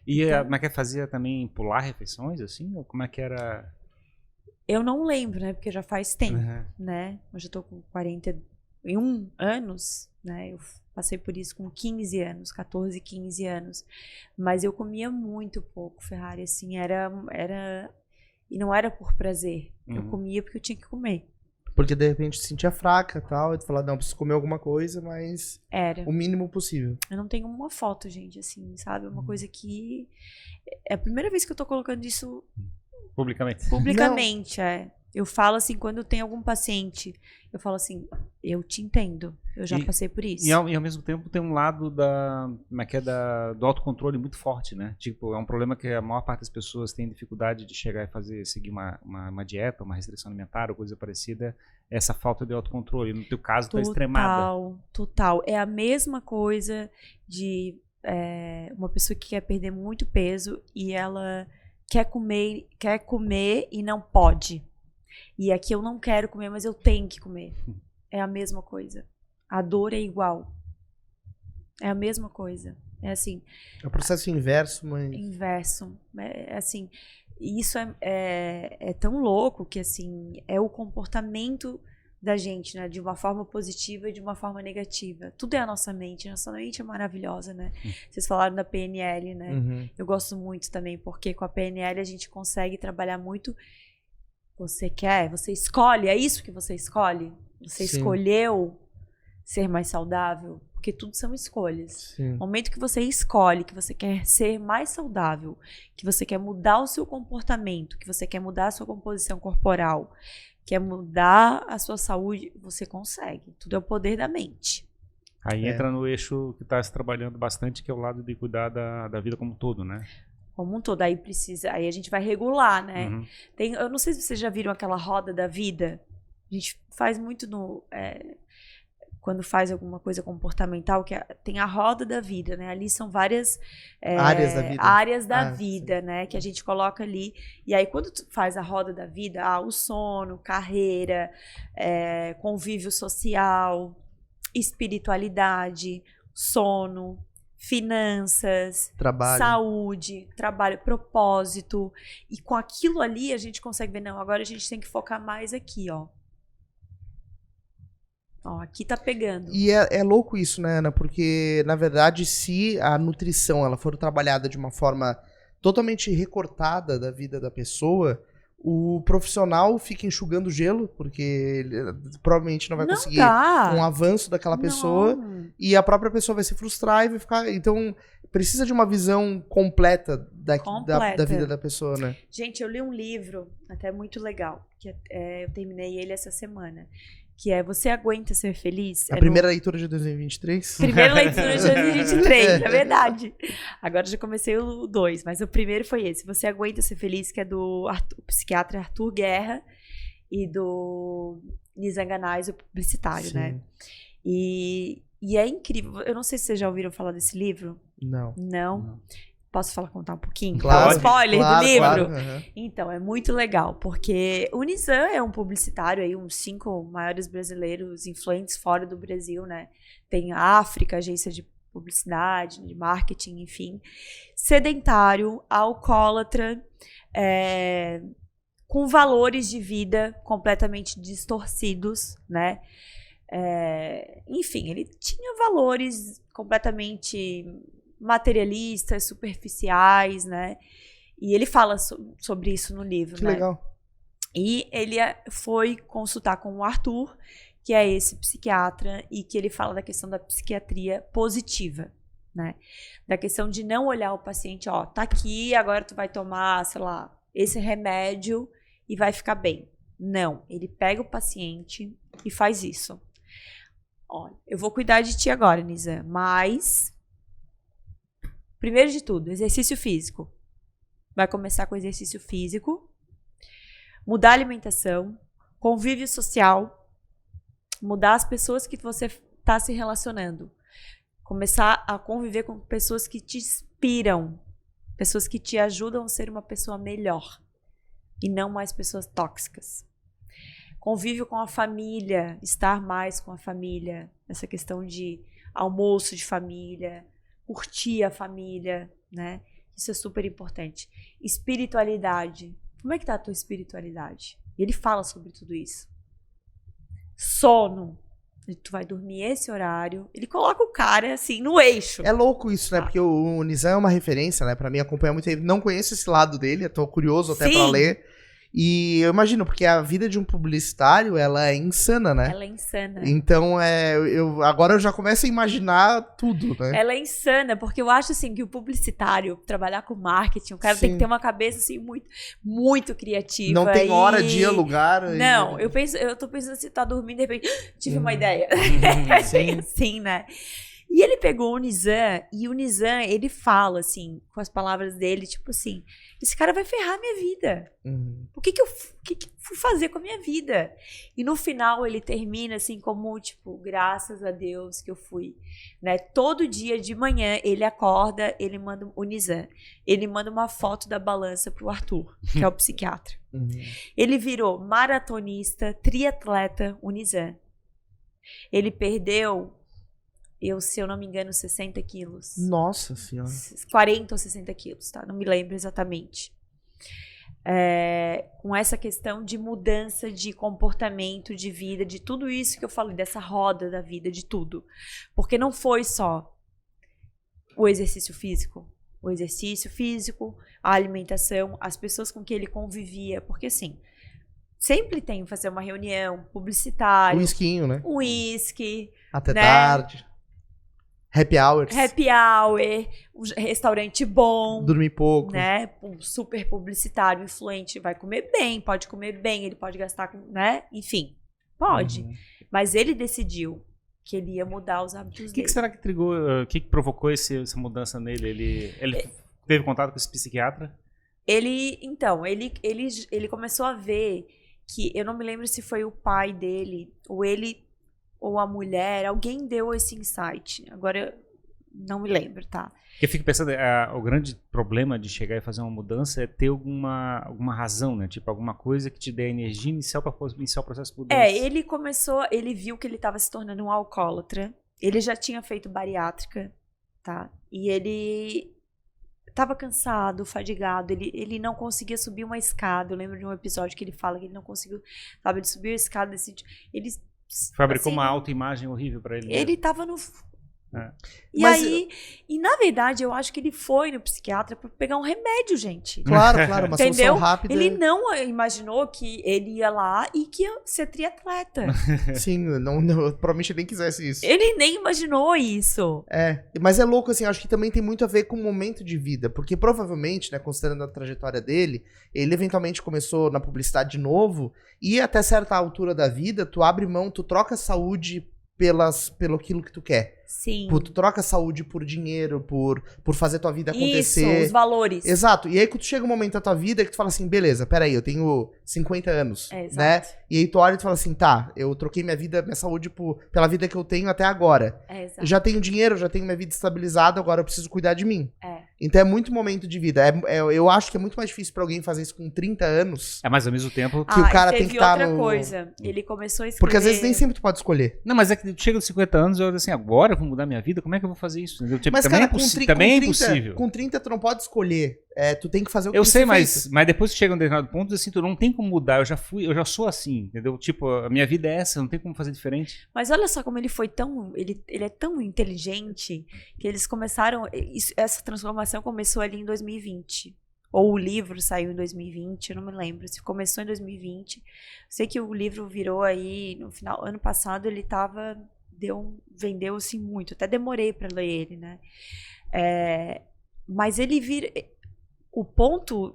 E então, como é que fazia também pular refeições, assim? Ou como é que era? Eu não lembro, né? Porque já faz tempo, né? Eu já tô com 41 anos, né? Eu passei por isso com 15 anos, 14, 15 anos. Mas eu comia muito pouco, Ferrari, assim, e não era por prazer. Eu comia porque eu tinha que comer. Porque de repente se sentia fraca e tal, e tu falava, não, preciso comer alguma coisa, mas o mínimo possível. Eu não tenho uma foto, gente, assim, sabe? É uma coisa que... É a primeira vez que eu tô colocando isso... Publicamente. Publicamente, Eu falo assim, quando tem algum paciente, eu falo assim, eu te entendo, eu já passei por isso. E ao mesmo tempo tem um lado do autocontrole muito forte, né? Tipo, é um problema que a maior parte das pessoas tem dificuldade de chegar e seguir uma dieta, uma restrição alimentar ou coisa parecida, essa falta de autocontrole. No teu caso, tá extremada. Total. É a mesma coisa de uma pessoa que quer perder muito peso e ela quer comer e não pode. E aqui eu não quero comer, mas eu tenho que comer. É a mesma coisa. A dor é igual. É a mesma coisa. É assim. É o processo inverso, mas... Inverso. É assim. Isso é tão louco que, assim, é o comportamento da gente, né? De uma forma positiva e de uma forma negativa. Tudo é a nossa mente. Nossa mente é maravilhosa, né? Vocês falaram da PNL, né? Uhum. Eu gosto muito também, porque com a PNL a gente consegue trabalhar muito. Você quer, você escolhe, é isso que você escolhe? Você Sim. escolheu ser mais saudável? Porque tudo são escolhas. Sim. No momento que você escolhe que você quer ser mais saudável, que você quer mudar o seu comportamento, que você quer mudar a sua composição corporal, quer mudar a sua saúde, você consegue. Tudo é o poder da mente. Aí entra no eixo que está se trabalhando bastante, que é o lado de cuidar da vida como um todo, né? Como um todo, aí a gente vai regular, né? Uhum. Eu não sei se vocês já viram aquela roda da vida. A gente faz muito quando faz alguma coisa comportamental, tem a roda da vida, né? Ali são várias áreas da vida, né? Que a gente coloca ali. E aí, quando tu faz a roda da vida, o sono, carreira, convívio social, espiritualidade, sono, finanças, Trabalho. saúde, trabalho, propósito. E com aquilo ali a gente consegue ver, não, agora a gente tem que focar mais aqui, ó. Ó, aqui tá pegando. E é louco isso, né, Ana? Porque, na verdade, se a nutrição ela for trabalhada de uma forma totalmente recortada da vida da pessoa, o profissional fica enxugando gelo, porque ele provavelmente não vai conseguir um avanço daquela pessoa, e a própria pessoa vai se frustrar e vai ficar... Então, precisa de uma visão completa da vida da pessoa, né? Gente, eu li um livro, até muito legal, que eu terminei ele essa semana, que é Você Aguenta Ser Feliz? A primeira leitura de 2023? Primeira leitura de 2023, é verdade. Agora já comecei o 2, mas o primeiro foi esse. Você Aguenta Ser Feliz, que é do psiquiatra Arthur Guerra e do Nizam Ganais, o publicitário, né? E é incrível. Eu não sei se vocês já ouviram falar desse livro. Não? Posso contar um pouquinho? Claro. Spoiler do livro? Claro. Uhum. Então, é muito legal, porque o Nizam é um publicitário, aí, uns 5 maiores brasileiros influentes fora do Brasil, né? Tem a África, agência de publicidade, de marketing, enfim. Sedentário, alcoólatra, com valores de vida completamente distorcidos, né? Enfim, ele tinha valores completamente materialistas, superficiais, né? E ele fala sobre isso no livro, Que né? legal. E ele foi consultar com o Arthur, que é esse psiquiatra, e que ele fala da questão da psiquiatria positiva, né? Da questão de não olhar o paciente, ó, tá aqui, agora tu vai tomar, sei lá, esse remédio e vai ficar bem. Não, ele pega o paciente e faz isso. Olha, eu vou cuidar de ti agora, Nizam, mas... Primeiro de tudo, exercício físico. Vai começar com exercício físico, mudar a alimentação, convívio social, mudar as pessoas que você está se relacionando. Começar a conviver com pessoas que te inspiram, pessoas que te ajudam a ser uma pessoa melhor e não mais pessoas tóxicas. Convívio com a família, estar mais com a família, essa questão de almoço de família, curtir a família, né? Isso é super importante. Espiritualidade. Como é que tá a tua espiritualidade? Ele fala sobre tudo isso. Sono. Tu vai dormir esse horário. Ele coloca o cara, assim, no eixo. É louco isso, né? Porque o Nizam é uma referência, né? Pra mim, acompanhar muito. Não conheço esse lado dele, eu tô curioso até pra ler. E eu imagino, porque a vida de um publicitário, ela é insana, né? Ela é insana. Então, agora eu já começo a imaginar tudo, né? Ela é insana, porque eu acho assim que o publicitário, trabalhar com marketing, o cara tem que ter uma cabeça assim muito, muito criativa. Não tem hora, dia, lugar. Não, eu tô pensando assim, tá dormindo, de repente, tive uma ideia. Sim. Sim, né? E ele pegou o Nizam, e o Nizam, ele fala assim, com as palavras dele, tipo assim, esse cara vai ferrar minha vida. O que eu fui fazer com a minha vida? E no final ele termina assim como, tipo, graças a Deus que eu fui, né? Todo dia de manhã ele acorda, ele manda o Nizam, ele manda uma foto da balança pro Arthur, que é o psiquiatra. Ele virou maratonista, triatleta, o Nizam. Ele perdeu, se eu não me engano, 60 quilos. Nossa Senhora. 40 ou 60 quilos, tá? Não me lembro exatamente. Com essa questão de mudança de comportamento, de vida, de tudo isso que eu falei, dessa roda da vida, de tudo. Porque não foi só o exercício físico. O exercício físico, a alimentação, as pessoas com que ele convivia. Porque assim, sempre tem que fazer uma reunião, publicitário. Um esquinho, né? Um uísque. Até né? tarde. Happy hours. Happy hour, um restaurante bom. Dormir pouco. Né? Um super publicitário, influente, vai comer bem, pode comer bem, ele pode gastar com, né? Enfim, pode. Mas ele decidiu que ele ia mudar os hábitos dele. O que será que trigou, o que provocou essa mudança nele? Ele teve contato com esse psiquiatra? Ele começou a ver que, eu não me lembro se foi o pai dele, ou a mulher, alguém deu esse insight. Agora, não me lembro, tá? Eu fico pensando, o grande problema de chegar e fazer uma mudança é ter alguma razão, né? Tipo, alguma coisa que te dê a energia inicial para iniciar o processo de mudança. Ele viu que ele estava se tornando um alcoólatra. Ele já tinha feito bariátrica, tá? E ele estava cansado, fadigado, ele não conseguia subir uma escada. Eu lembro de um episódio que ele fala que ele não conseguiu, sabe? Ele subiu a escada, ele fabricou assim, uma autoimagem horrível pra ele. Ele tava no... E Mas aí, e na verdade, eu acho que ele foi no psiquiatra pra pegar um remédio, gente. Claro, uma Entendeu? solução rápida. Ele não imaginou que ele ia lá e que ia ser triatleta. Sim, não, provavelmente ele nem quisesse isso. Ele nem imaginou isso. Mas é louco, assim, acho que também tem muito a ver com o momento de vida, porque provavelmente, né, considerando a trajetória dele, ele eventualmente começou na publicidade de novo, e até certa altura da vida, tu abre mão, tu troca a saúde pelo aquilo que tu quer. Sim. Tu troca a saúde por dinheiro, por fazer tua vida acontecer. Isso, os valores. Exato. E aí quando chega um momento da tua vida que tu fala assim, beleza, peraí, eu tenho 50 anos, né? E aí tu olha e tu fala assim, tá, eu troquei minha saúde pela vida que eu tenho até agora. Eu já tenho dinheiro, já tenho minha vida estabilizada, agora eu preciso cuidar de mim. Então é muito momento de vida. Eu acho que é muito mais difícil pra alguém fazer isso com 30 anos. Mas ao mesmo tempo... que o cara tem que estar outra coisa. Ele começou a escrever... Porque às vezes nem sempre tu pode escolher. Não, mas é que chega aos 50 anos e eu olho assim, agora eu vou mudar minha vida? Como é que eu vou fazer isso? Tipo, mas também cara, também é 30, impossível. Com 30 tu não pode escolher. Tu tem que fazer o que eu tem sei, que ser feito. mas depois que chega um determinado ponto, assim, tu não tem como mudar. Eu já sou assim, entendeu? Tipo, a minha vida é essa, não tem como fazer diferente. Mas olha só como ele foi tão... Ele é tão inteligente que eles começaram... Essa transformação começou ali em 2020. Ou o livro saiu em 2020, eu não me lembro. Se começou em 2020. Sei que o livro virou aí... No final, ano passado, ele tava... Vendeu, assim, muito. Até demorei para ler ele, né? Mas ele vira... O ponto,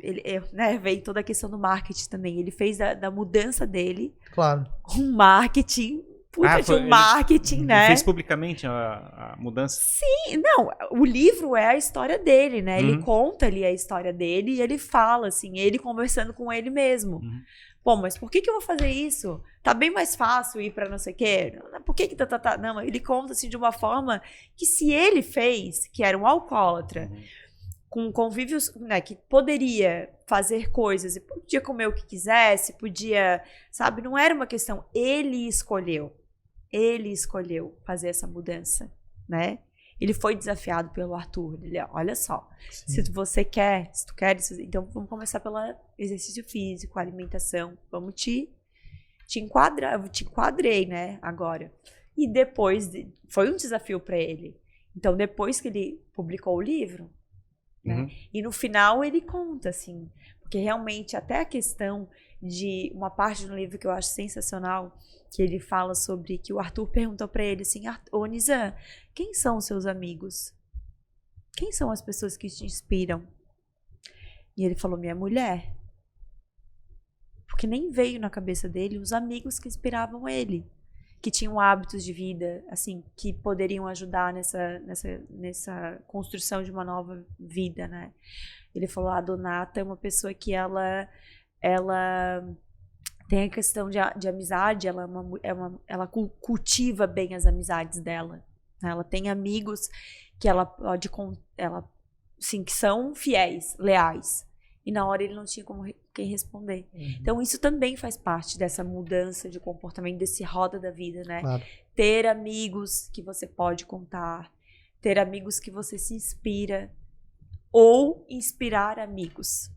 né, veio toda a questão do marketing também. Ele fez da mudança dele. Claro. Um marketing, marketing, né? Ele fez publicamente a mudança? Sim, não, o livro é a história dele, né? Ele conta ali a história dele e ele fala, assim, ele conversando com ele mesmo. Pô, mas por que eu vou fazer isso? Tá bem mais fácil ir pra não sei o quê. Por que tá? Não, ele conta, assim, de uma forma que se ele fez, que era um alcoólatra, com convívios, né, que poderia fazer coisas e podia comer o que quisesse, podia, sabe, não era uma questão, ele escolheu fazer essa mudança, né? Ele foi desafiado pelo Arthur, olha só, se tu queres, então vamos começar pelo exercício físico, alimentação, vamos te enquadrar, eu te enquadrei, né, agora. E depois, foi um desafio para ele. Então, depois que ele publicou o livro, né? E no final ele conta, assim, porque realmente até a questão de uma parte do livro que eu acho sensacional, que ele fala sobre que o Arthur perguntou pra ele assim, ô Nizam, quem são os seus amigos? Quem são as pessoas que te inspiram? E ele falou, minha mulher. Porque nem veio na cabeça dele os amigos que inspiravam ele, que tinham hábitos de vida, assim, que poderiam ajudar nessa construção de uma nova vida, né? Ele falou, a Donata é uma pessoa que ela tem a questão de amizade, ela cultiva bem as amizades dela, né? Ela tem amigos que assim, que são fiéis, leais. E na hora ele não tinha quem responder. Então isso também faz parte dessa mudança de comportamento, desse roda da vida, né? Claro. Ter amigos que você pode contar, ter amigos que você se inspira, ou inspirar amigos.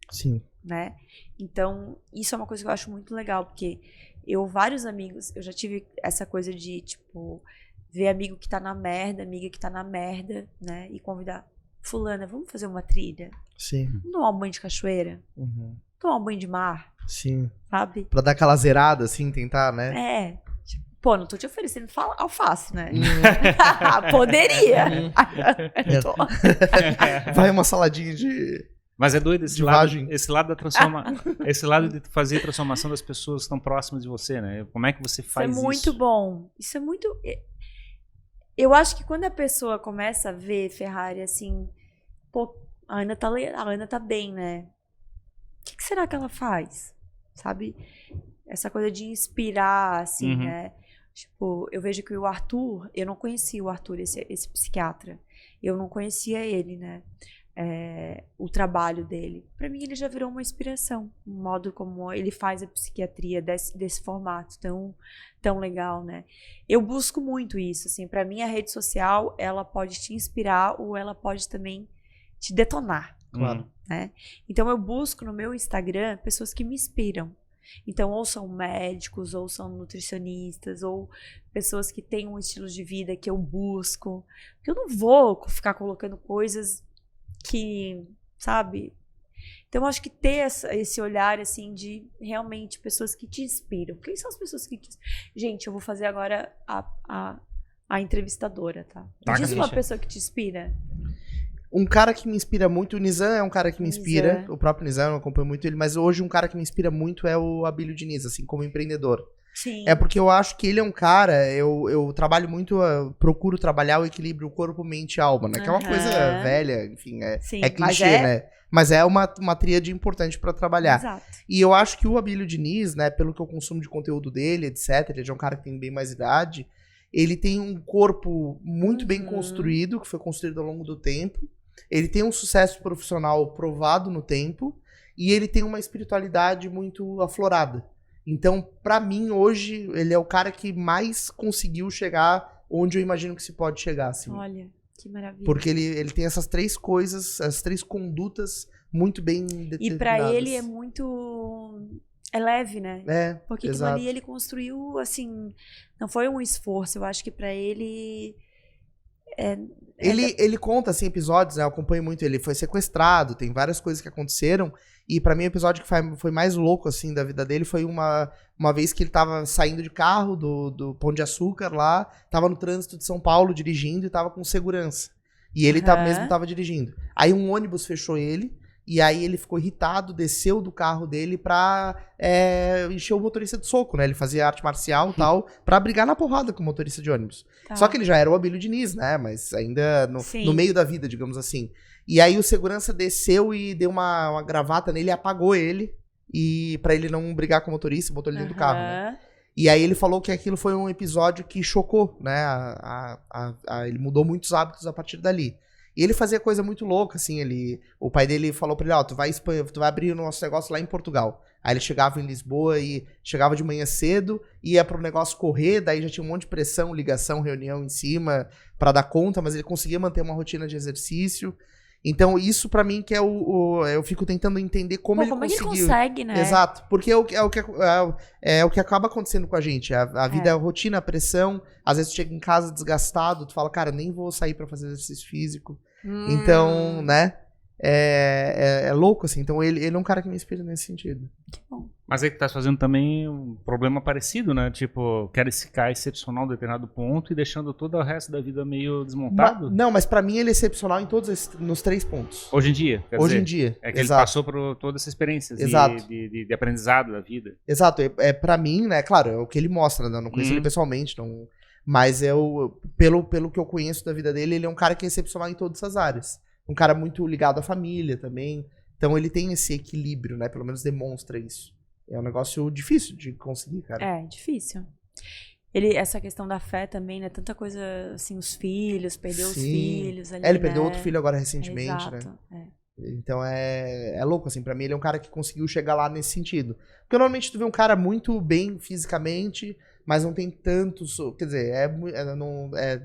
Sim. Né? Então isso é uma coisa que eu acho muito legal, porque vários amigos, eu já tive essa coisa de, tipo, ver amigo que tá na merda, amiga que tá na merda, né? E convidar, fulana, vamos fazer uma trilha? Sim. Vamos tomar um banho de cachoeira? Tomar um banho de mar? Sim. Sabe? Pra dar aquela zerada, assim, tentar, né? Tipo, pô, não tô te oferecendo alface, né? Poderia. Vai uma saladinha de... Mas é doido esse lado da esse lado de fazer a transformação das pessoas que estão próximas de você, né? Como é que você faz isso? Isso é muito bom. Isso é muito... Eu acho que quando a pessoa começa a ver Ferrari assim, pô, a Ana tá bem, né? O que será que ela faz? Sabe? Essa coisa de inspirar, assim, né? Tipo, eu vejo que o Arthur, eu não conhecia o Arthur, esse psiquiatra. Eu não conhecia ele, né? O trabalho dele. Pra mim, ele já virou uma inspiração. O modo como ele faz a psiquiatria desse formato tão legal, né? Eu busco muito isso, assim. Pra mim, a rede social, ela pode te inspirar ou ela pode também te detonar. Claro. Né? Então, eu busco no meu Instagram pessoas que me inspiram. Então, ou são médicos, ou são nutricionistas, ou pessoas que têm um estilo de vida que eu busco. Porque eu não vou ficar colocando coisas que, sabe? Então, eu acho que ter esse olhar, assim, de realmente pessoas que te inspiram. Quem são as pessoas que te inspiram? Gente, eu vou fazer agora a entrevistadora, tá? Diz uma pessoa que te inspira. Um cara que me inspira muito, o Nizam é um cara que me inspira, o próprio Nizam, eu acompanho muito ele, mas hoje um cara que me inspira muito é o Abílio Diniz, assim, como empreendedor. Sim. É porque eu acho que ele é um cara, eu trabalho muito, procuro trabalhar o equilíbrio corpo, mente e alma, né? Que é uma coisa velha, enfim, é clichê, né? Mas é uma tríade importante pra trabalhar. Exato. E eu acho que o Abílio Diniz, né, pelo que eu consumo de conteúdo dele, etc., ele é um cara que tem bem mais idade, ele tem um corpo muito bem construído, que foi construído ao longo do tempo. Ele tem um sucesso profissional provado no tempo e ele tem uma espiritualidade muito aflorada. Então, pra mim, hoje, ele é o cara que mais conseguiu chegar onde eu imagino que se pode chegar, assim. Olha, que maravilha. Porque ele tem essas três coisas, as três condutas muito bem determinadas. E pra ele é muito... É leve, né? Porque aquilo ali ele construiu, assim... Não foi um esforço, eu acho que pra ele... Ele conta, assim, episódios, né? Eu acompanho muito. Ele foi sequestrado, tem várias coisas que aconteceram. E pra mim, o episódio que foi mais louco, assim, da vida dele foi uma vez que ele tava saindo de carro do Pão de Açúcar lá, tava no trânsito de São Paulo dirigindo e tava com segurança. E ele mesmo tava dirigindo. Aí um ônibus fechou ele. E aí ele ficou irritado, desceu do carro dele pra encher o motorista de soco, né? Ele fazia arte marcial e tal, pra brigar na porrada com o motorista de ônibus. Tá. Só que ele já era o Abílio Diniz, né? Mas ainda no meio da vida, digamos assim. E aí o segurança desceu e deu uma gravata nele e apagou ele. E pra ele não brigar com o motorista, botou ele dentro do carro, né? E aí ele falou que aquilo foi um episódio que chocou, né? Ele mudou muitos hábitos a partir dali. E ele fazia coisa muito louca, assim, o pai dele falou pra ele, tu vai abrir o nosso negócio lá em Portugal. Aí ele chegava em Lisboa e chegava de manhã cedo, ia pro negócio correr, daí já tinha um monte de pressão, ligação, reunião em cima pra dar conta, mas ele conseguia manter uma rotina de exercício. Então isso pra mim que eu fico tentando entender como ele conseguiu. Como ele consegue, né? Exato, porque é o que acaba acontecendo com a gente. A vida é a rotina, a pressão. Às vezes tu chega em casa desgastado, tu fala, cara, nem vou sair pra fazer exercício físico. Então, né? é louco, assim. Então ele é um cara que me inspira nesse sentido. Que bom. Mas aí que tá fazendo também um problema parecido, né? Tipo, quer ficar excepcional em determinado ponto e deixando todo o resto da vida meio desmontado. Não, mas pra mim ele é excepcional em nos 3 pontos. Hoje em dia, quer Hoje dizer, em dia. é que exato. ele passou por toda essa experiência Exato. de aprendizado da vida. Exato. Pra mim, né? Claro, é o que ele mostra, né? Eu não conheço ele pessoalmente, não... Mas pelo que eu conheço da vida dele, ele é um cara que é excepcional em todas as áreas. Um cara muito ligado à família também. Então ele tem esse equilíbrio, né? Pelo menos demonstra isso. É um negócio difícil de conseguir, cara. É, difícil. Essa questão da fé também, né? Tanta coisa, assim, os filhos, perdeu os filhos ali, ele perdeu né? outro filho agora recentemente, Exato, né? Então é louco, assim, pra mim ele é um cara que conseguiu chegar lá nesse sentido. Porque normalmente tu vê um cara muito bem fisicamente, mas não tem tanto, quer dizer,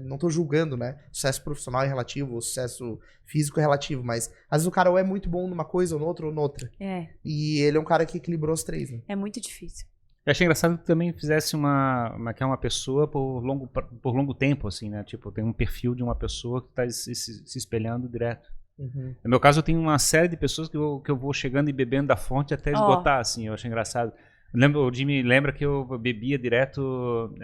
não tô julgando, né? Sucesso profissional é relativo, o sucesso físico é relativo, mas às vezes o cara ou é muito bom numa coisa, ou noutra. É. E ele é um cara que equilibrou os 3, né? É muito difícil. Eu achei engraçado que tu também fizesse uma pessoa por longo tempo, assim, né? Tipo, tem um perfil de uma pessoa que tá se espelhando direto. Uhum. No meu caso, eu tenho uma série de pessoas que eu vou chegando e bebendo da fonte até esgotar, assim, eu achei engraçado. O Jimmy lembra que eu bebia direto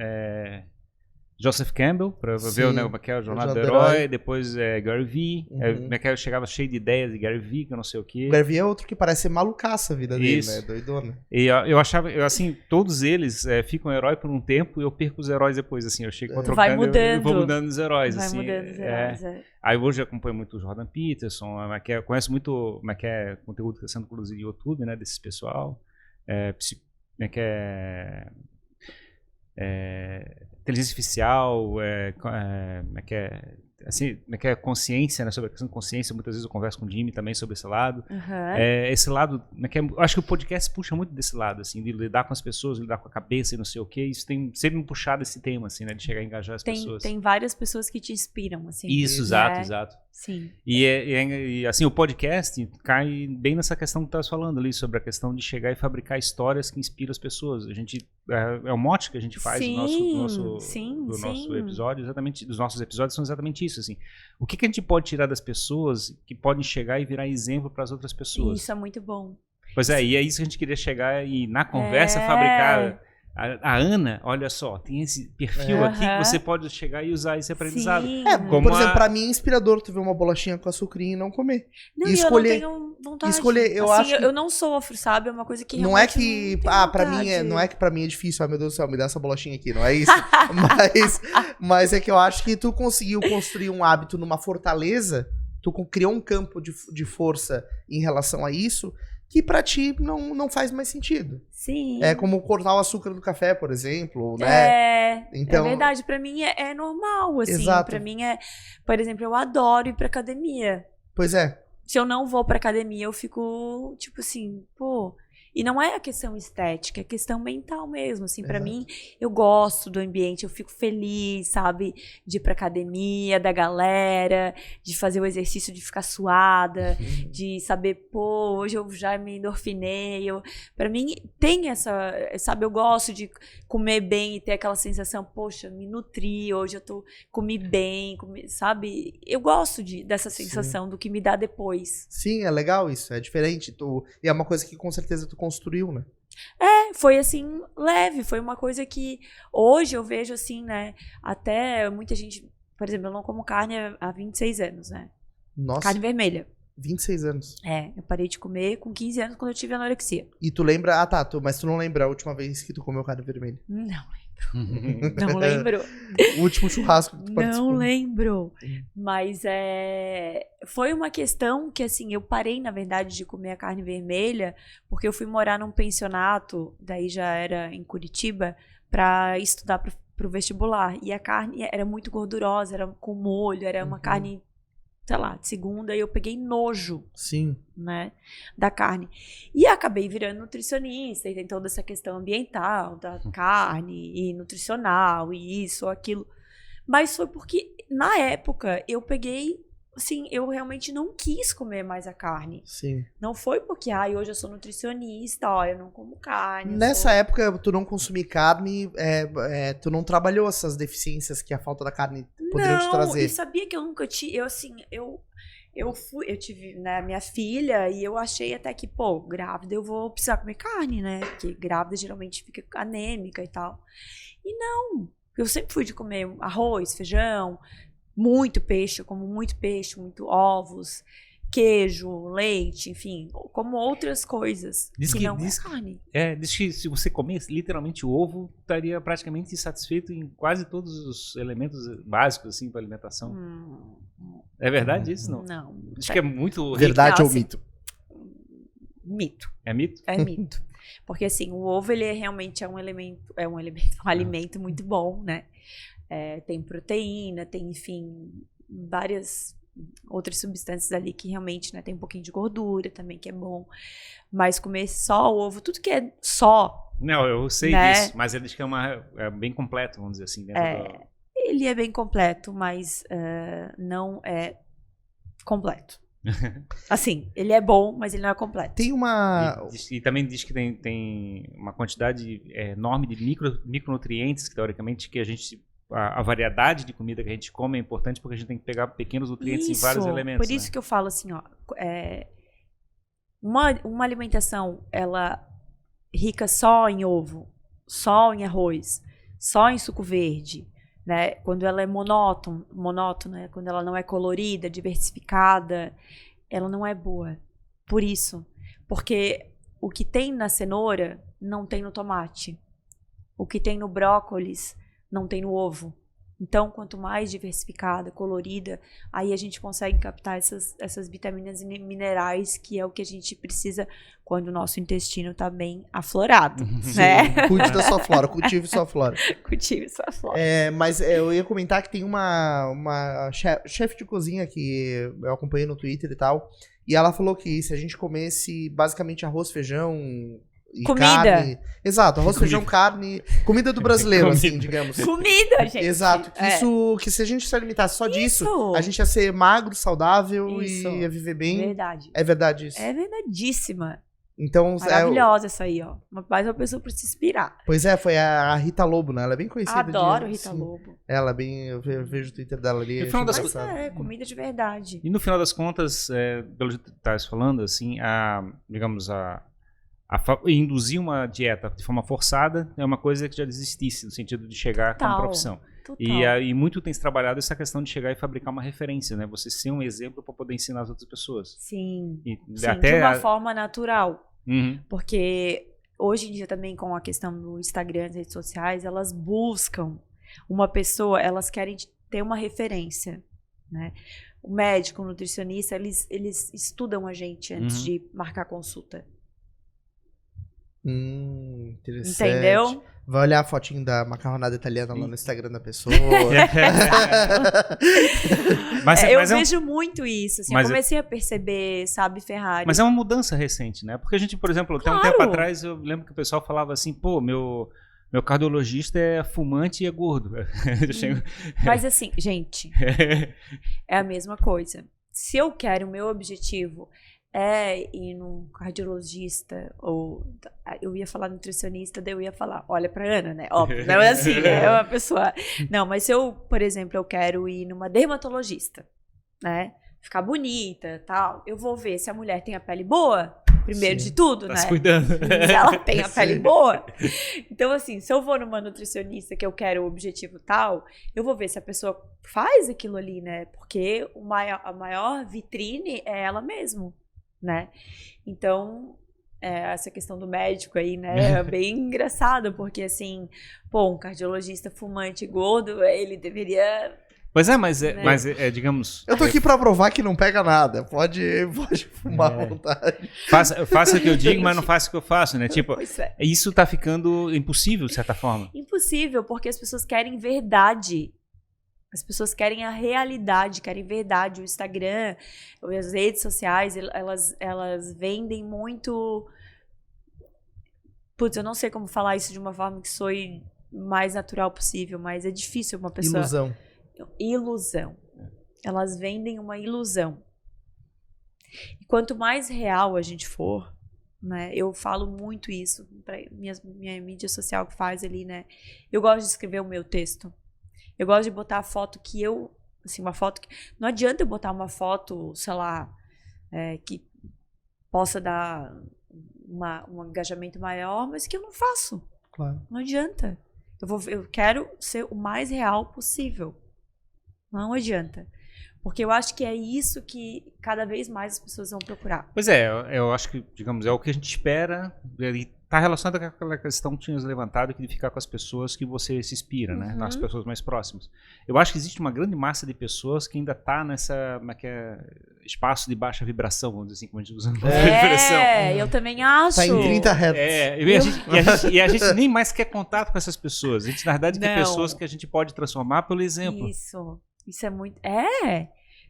Joseph Campbell, pra ver como é que é a Jornada do Herói, depois Gary Vee, como é que eu chegava cheio de ideias de Gary Vee, que eu não sei o quê. Gary Vee é outro que parece ser malucaça a vida dele, né? Doidona. E eu achava, assim, todos eles ficam herói por um tempo e eu perco os heróis depois, assim, eu chego trocando, vai mudando. eu vou mudando os heróis, Vai assim. mudando os heróis, Aí hoje eu acompanho muito o Jordan Peterson, eu conheço muito conteúdo que está sendo produzido no YouTube, né, desse pessoal. Inteligência artificial, consciência, né, sobre a questão de consciência. Muitas vezes eu converso com o Jimmy também sobre esse lado. Esse lado, eu acho que o podcast puxa muito desse lado, assim, de lidar com as pessoas, lidar com a cabeça e não sei o quê. Isso tem sempre me puxado esse tema, assim, né, de chegar a engajar as pessoas. Tem várias pessoas que te inspiram, assim. Isso, exato. Sim. E assim, o podcast cai bem nessa questão que tu estás falando ali, sobre a questão de chegar e fabricar histórias que inspiram as pessoas. A gente, é o mote que a gente faz do nosso episódio, exatamente, dos nossos episódios são exatamente isso, assim. O que a gente pode tirar das pessoas que podem chegar e virar exemplo para as outras pessoas? Isso é muito bom. Pois é, e é isso que a gente queria chegar e na conversa fabricar. A Ana, olha só, tem esse perfil aqui que você pode chegar e usar esse aprendizado. Por exemplo, pra mim é inspirador tu ver uma bolachinha com açucrinha e não comer. Não, e escolher, eu não tenho vontade. Escolher, eu assim, acho que... eu não sofro, sabe? É uma coisa que não é que para mim não é que para mim é difícil, meu Deus do céu, me dá essa bolachinha aqui, não é isso. mas é que eu acho que tu conseguiu construir um hábito numa fortaleza, tu criou um campo de força em relação a isso, que pra ti não faz mais sentido. Sim. É como cortar o açúcar do café, por exemplo, né? Então... É verdade, pra mim é normal, assim. Exato. Pra mim por exemplo, eu adoro ir pra academia. Pois é. Se eu não vou pra academia, eu fico, tipo assim, pô... E não é a questão estética, é questão mental mesmo, assim, pra mim, eu gosto do ambiente, eu fico feliz, sabe, de ir pra academia, da galera, de fazer o exercício de ficar suada, de saber, pô, hoje eu já me endorfinei, pra mim tem essa, sabe, eu gosto de comer bem e ter aquela sensação, poxa, me nutri, hoje eu comi bem, sabe, eu gosto dessa sensação do que me dá depois. Sim, é legal isso, é diferente, e é uma coisa que com certeza tu construiu, né? Foi assim, leve, foi uma coisa que hoje eu vejo assim, né, até muita gente, por exemplo, eu não como carne há 26 anos, né? Nossa. Carne vermelha. 26 anos. Eu parei de comer com 15 anos quando eu tive anorexia. E tu lembra, mas tu não lembra a última vez que tu comeu carne vermelha? Não lembro. Não lembro. O último churrasco que tu participou. Não lembro. Mas foi uma questão que, assim, eu parei, na verdade, de comer a carne vermelha, porque eu fui morar num pensionato, daí já era em Curitiba, pra estudar pro vestibular. E a carne era muito gordurosa, era com molho, era uma carne, sei lá, de segunda, e eu peguei nojo. Sim. Né, da carne. E acabei virando nutricionista, e tem toda essa questão ambiental da carne e nutricional e isso, aquilo. Mas foi porque, na época, eu peguei, assim, eu realmente não quis comer mais a carne. Sim. Não foi porque, hoje eu sou nutricionista, eu não como carne. Nessa época, tu não consumir carne, tu não trabalhou essas deficiências que a falta da carne poderia te trazer. Não, e sabia que eu nunca tinha, eu tive, né, minha filha e eu achei até que, pô, grávida eu vou precisar comer carne, né? Porque grávida geralmente fica anêmica e tal. E não, eu sempre fui de comer arroz, feijão, muito peixe, eu como muito peixe, muito ovos, queijo, leite, enfim, como outras coisas Diz que que- não diz- é carne. Diz que se você comer literalmente o ovo, estaria praticamente satisfeito em quase todos os elementos básicos assim para alimentação. É verdade isso, não? Não. Acho que é muito Verdade Não, ou assim, mito? Mito. É mito? É mito. Porque assim, o ovo ele realmente é um alimento muito bom, né? Tem proteína, tem, enfim, várias outras substâncias ali que realmente, né, tem um pouquinho de gordura também, que é bom. Mas comer só o ovo, tudo que é só, Não, eu sei Né? disso, mas ele diz que é bem completo, vamos dizer assim. Dentro ele é bem completo, mas não é completo. Assim, ele é bom, mas ele não é completo. Tem uma. E também diz que tem uma quantidade enorme de micronutrientes, que teoricamente que a variedade de comida que a gente come é importante porque a gente tem que pegar pequenos nutrientes em vários elementos. Por isso que eu falo assim, ó, uma alimentação, ela rica só em ovo, só em arroz, só em suco verde, né? Quando ela é monótona, quando ela não é colorida, diversificada, ela não é boa. Por isso, porque o que tem na cenoura não tem no tomate. O que tem no brócolis não tem no ovo. Então, quanto mais diversificada, colorida, aí a gente consegue captar essas vitaminas e minerais, que é o que a gente precisa quando o nosso intestino está bem aflorado, né? Cuide da sua flora, cultive sua flora. Cultive sua flora. Mas eu ia comentar que tem uma chefe de cozinha que eu acompanhei no Twitter e tal. E ela falou que se a gente comesse basicamente arroz, feijão e Comida. carne. Exato, arroz, feijão, carne. Comida do brasileiro, Comida. assim, digamos. Comida, gente. Exato. Que se a gente se alimentasse só disso, Isso. a gente ia ser magro, saudável Isso. e ia viver bem. Verdade. É verdade isso. É verdadíssima. Então, Maravilhosa essa aí, ó. Mais uma pessoa pra se inspirar. pois foi a Rita Lobo, né? Ela é bem conhecida. Adoro Rita assim. Lobo. Ela é bem. Eu vejo o Twitter dela ali. No final das Mas engraçado. comida de verdade. E no final das contas, pelo que tu estás falando, assim, induzir uma dieta de forma forçada é uma coisa que já desistisse, no sentido de chegar como Total. profissão. Total. E muito tem se trabalhado essa questão de chegar e fabricar uma referência, né? Você ser um exemplo para poder ensinar as outras pessoas. Sim. E Sim, até de uma forma natural. Uhum. Porque hoje em dia também com a questão do Instagram, as redes sociais, elas buscam uma pessoa, elas querem ter uma referência, né? O médico, o nutricionista, eles estudam a gente antes Uhum. de marcar consulta. Interessante. Entendeu? Vai olhar a fotinho da macarronada italiana lá no Instagram da pessoa. Eu vejo muito isso. Assim, eu comecei a perceber, sabe, Ferrari. Mas é uma mudança recente, né? Porque a gente, por exemplo, até um Claro. tempo atrás, eu lembro que o pessoal falava assim, pô, meu cardiologista é fumante e é gordo. Eu chego- Mas assim, gente, é a mesma coisa. Se eu quero, o meu objetivo é ir num cardiologista, ou eu ia falar nutricionista, daí eu ia falar, olha pra Ana, né? Óbvio, não é assim, né? É uma pessoa. Não, mas se eu, por exemplo, eu quero ir numa dermatologista, né? Ficar bonita, tal, eu vou ver se a mulher tem a pele boa, primeiro Sim. de tudo, Tá né? se cuidando. Se ela tem a pele Sim. boa. Então, assim, se eu vou numa nutricionista que eu quero o objetivo tal, eu vou ver se a pessoa faz aquilo ali, né? Porque a maior vitrine é ela mesma, né? Então, essa questão do médico aí, né? É bem engraçada, porque, assim, pô, um cardiologista fumante gordo, ele deveria... Pois é, mas Né? digamos, Eu tô aqui pra provar que não pega nada. Pode fumar à vontade. faça o que eu digo, mas não faça o que eu faço, né? Tipo, Pois é. isso tá ficando impossível, de certa forma. Impossível, porque as pessoas querem verdade. As pessoas querem a realidade, querem verdade. O Instagram, as redes sociais, elas vendem muito... Putz, eu não sei como falar isso de uma forma que soe mais natural possível, mas é difícil uma pessoa... Ilusão. Ilusão. Elas vendem uma ilusão. E quanto mais real a gente for, né? Eu falo muito isso para minha mídia social que faz ali, né? Eu gosto de escrever o meu texto. Eu gosto de botar a foto que eu assim, uma foto... Não adianta eu botar uma foto, sei lá, que possa dar um engajamento maior, mas que eu não faço. Claro. Não adianta. Eu quero ser o mais real possível. Não adianta. Porque eu acho que é isso que cada vez mais as pessoas vão procurar. Pois é, eu acho que, digamos, é o que a gente espera. E tá relacionado com aquela questão que tinhas levantado, que de ficar com as pessoas que você se inspira, né? Nas pessoas mais próximas. Eu acho que existe uma grande massa de pessoas que ainda tá nessa, espaço de baixa vibração, vamos dizer assim, como a gente usa a expressão. Eu também acho. Tá em 30 Hz. E a gente nem mais quer contato com essas pessoas. A gente, na verdade, quer pessoas que a gente pode transformar pelo exemplo. Isso é muito...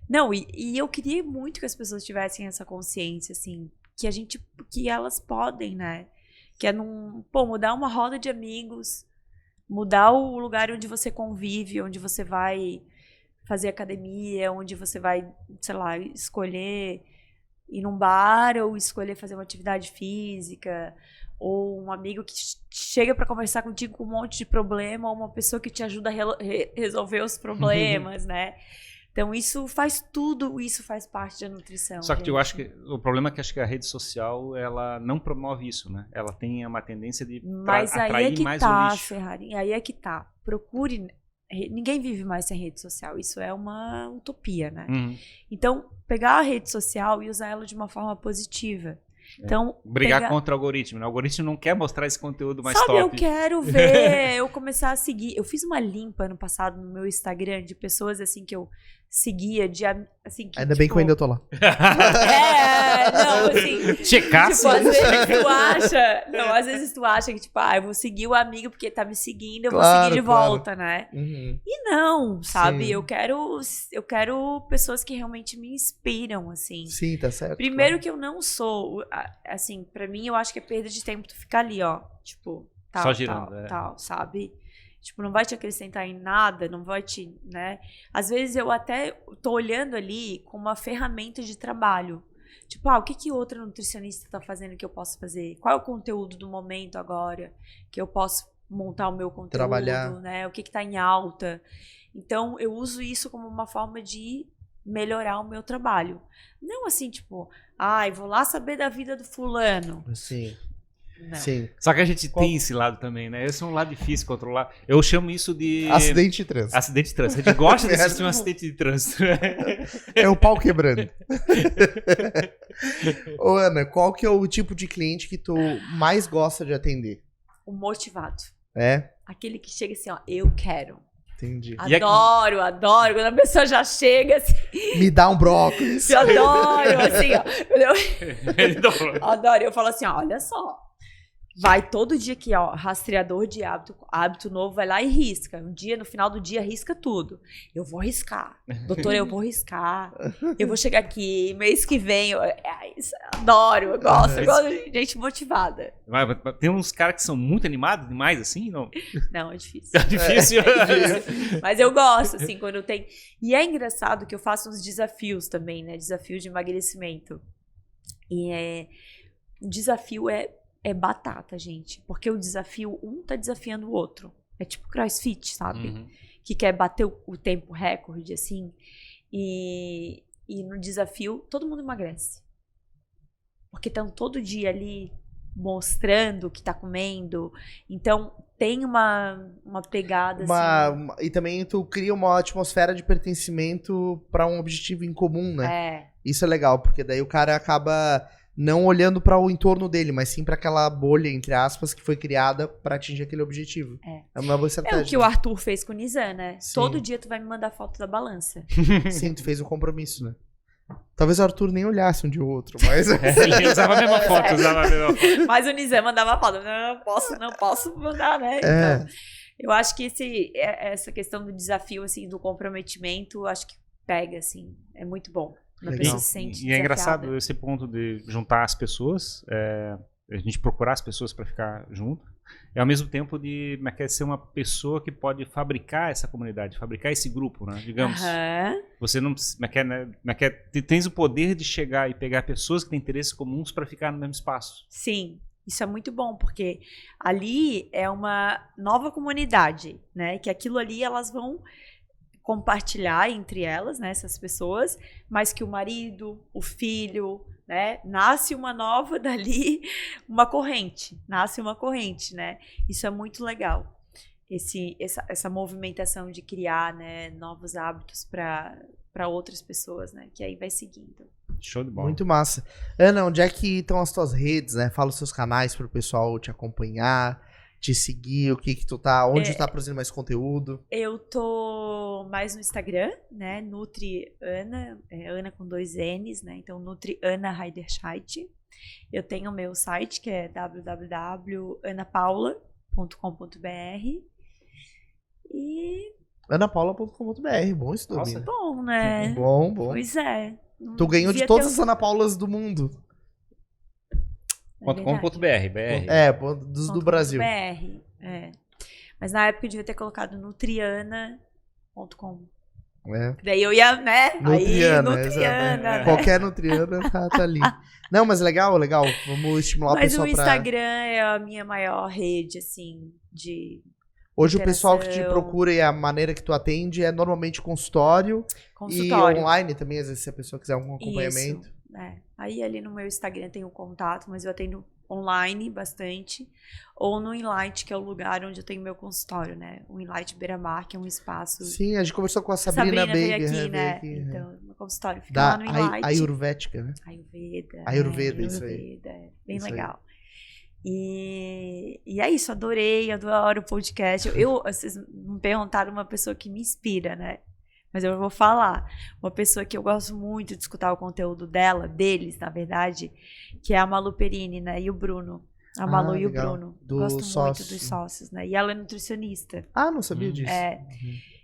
Não, e eu queria muito que as pessoas tivessem essa consciência, assim, que elas podem, né? Que é mudar uma roda de amigos, mudar o lugar onde você convive, onde você vai fazer academia, onde você vai, sei lá, escolher ir num bar ou escolher fazer uma atividade física, ou um amigo que chega para conversar contigo com um monte de problema, ou uma pessoa que te ajuda a resolver os problemas, né? Então isso faz parte da nutrição. Só que eu acho que o problema é que acho que a rede social, ela não promove isso, né? Ela tem uma tendência de atrair mais o lixo. Ferrari, aí é que tá. Procure. Ninguém vive mais sem rede social. Isso é uma utopia, né? Então, pegar a rede social e usar ela de uma forma positiva. Então, brigar contra o algoritmo, né? O algoritmo não quer mostrar esse conteúdo mais top. Eu quero ver, eu começar a seguir. Eu fiz uma limpa ano passado no meu Instagram de pessoas assim que eu seguia, assim que, ainda bem que eu ainda tô lá. Não, assim. Checasse. Às vezes tu acha que, tipo, eu vou seguir o amigo porque tá me seguindo, eu vou seguir de volta, né? E não, sabe? Sim. Eu quero pessoas que realmente me inspiram, assim. Sim, tá certo. Primeiro que eu não sou, assim, pra mim eu acho que é perda de tempo tu ficar ali, ó, tipo, só girando, tal, sabe? Tipo, não vai te acrescentar em nada, não vai te, né? Às vezes eu até tô olhando ali como uma ferramenta de trabalho. Tipo, o que outra nutricionista tá fazendo que eu posso fazer? Qual é o conteúdo do momento agora que eu posso montar o meu conteúdo, trabalhar, né? O que tá em alta. Então, eu uso isso como uma forma de melhorar o meu trabalho. Não assim, tipo, vou lá saber da vida do fulano. Sim. Não. Sim. Só que a gente tem esse lado também, né? Esse é um lado difícil de controlar. Eu chamo isso de... acidente de trânsito. Acidente de trânsito. A gente gosta de assistir um acidente de trânsito. É o pau quebrando. Ô, Ana, qual que é o tipo de cliente que tu mais gosta de atender? O motivado. É? Aquele que chega assim, ó, eu quero. Entendi. Adoro. Quando a pessoa já chega assim... Me dá um brócolis. Eu adoro, assim, ó. Adoro. Eu falo assim, ó, olha só. Vai todo dia aqui, ó, rastreador de hábito novo, vai lá e risca. No final do dia, risca tudo. Eu vou riscar. Doutora, eu vou riscar. Eu vou chegar aqui, mês que vem. Adoro, eu gosto de gente motivada. Mas tem uns caras que são muito animados demais, assim? Não, é difícil. É difícil. Mas eu gosto, assim, quando tem... E é engraçado que eu faço uns desafios também, né? Desafio de emagrecimento. E o desafio é batata, gente. Porque o desafio, um tá desafiando o outro. É tipo CrossFit, sabe? Que quer bater o tempo recorde, assim. E no desafio, todo mundo emagrece. Porque estão todo dia ali mostrando o que tá comendo. Então, tem uma pegada, assim... E também tu cria uma atmosfera de pertencimento para um objetivo em comum, né? Isso é legal, porque daí o cara acaba... não olhando para o entorno dele, mas sim para aquela bolha, entre aspas, que foi criada para atingir aquele objetivo. É uma boa estratégia. É o que o Arthur fez com o Nizam, né? Sim. Todo dia tu vai me mandar foto da balança. Sim, tu fez um compromisso, né? Talvez o Arthur nem olhasse um de outro, mas... Ele usava a mesma foto, Mas o Nizam mandava foto. Não posso mandar, né? Então, eu acho que essa questão do desafio, assim, do comprometimento, acho que pega, assim, é muito bom. E é engraçado esse ponto de juntar as pessoas, a gente procurar as pessoas para ficar junto, e ao mesmo tempo de ser uma pessoa que pode fabricar essa comunidade, fabricar esse grupo, né? Digamos, você não tens o poder de chegar e pegar pessoas que têm interesses comuns para ficar no mesmo espaço. Sim. Isso é muito bom, porque ali é uma nova comunidade, né? Que aquilo ali elas vão compartilhar entre elas, né, essas pessoas, mas que o marido, o filho, né, nasce uma nova dali, nasce uma corrente, né? Isso é muito legal. Essa movimentação de criar, né, novos hábitos para outras pessoas, né, que aí vai seguindo. Show de bola. Muito massa. Ana, onde é que estão as tuas redes, né? Fala os seus canais para o pessoal te acompanhar, te seguir, onde tu tá produzindo mais conteúdo. Eu tô mais no Instagram, né? Nutri Ana, Ana com 2 N's, né? Então, Nutri Ana Heiderscheit. Eu tenho o meu site, que é www.anapaula.com.br. E... anapaula.com.br, bom isso, Nossa. bom, né? Bom. Pois é. Tu ganhou de todas as Ana Paulas do mundo. .com.br, BR. Do Brasil. .br, Mas na época eu devia ter colocado nutriana.com. Daí eu ia, né? Nutriana. Qualquer Nutriana tá ali. Não, mas legal. Vamos estimular o pessoal Mas o Instagram é a minha maior rede, assim, de... Hoje o pessoal que te procura e a maneira que tu atende é normalmente consultório. E online também, às vezes, se a pessoa quiser algum acompanhamento. Isso, Aí ali no meu Instagram tem o contato, mas eu atendo online bastante. Ou no Inlight, que é o lugar onde eu tenho meu consultório, né? O Inlight Beira-Mar, que é um espaço... Sim, a gente conversou com a Sabrina veio Baker. aqui, né? Então, meu consultório fica lá no Inlight. Ayurvédica, né? Ayurveda, isso aí. Bem isso legal. E é isso, adoro o podcast. Vocês me perguntaram uma pessoa que me inspira, né? Mas eu vou falar. Uma pessoa que eu gosto muito de escutar o conteúdo deles, na verdade, que é a Malu Perini, né? E o Bruno. A Malu e legal. o Bruno. Dos Gosto sócios. muito dos sócios, né? E ela é nutricionista. Não sabia disso.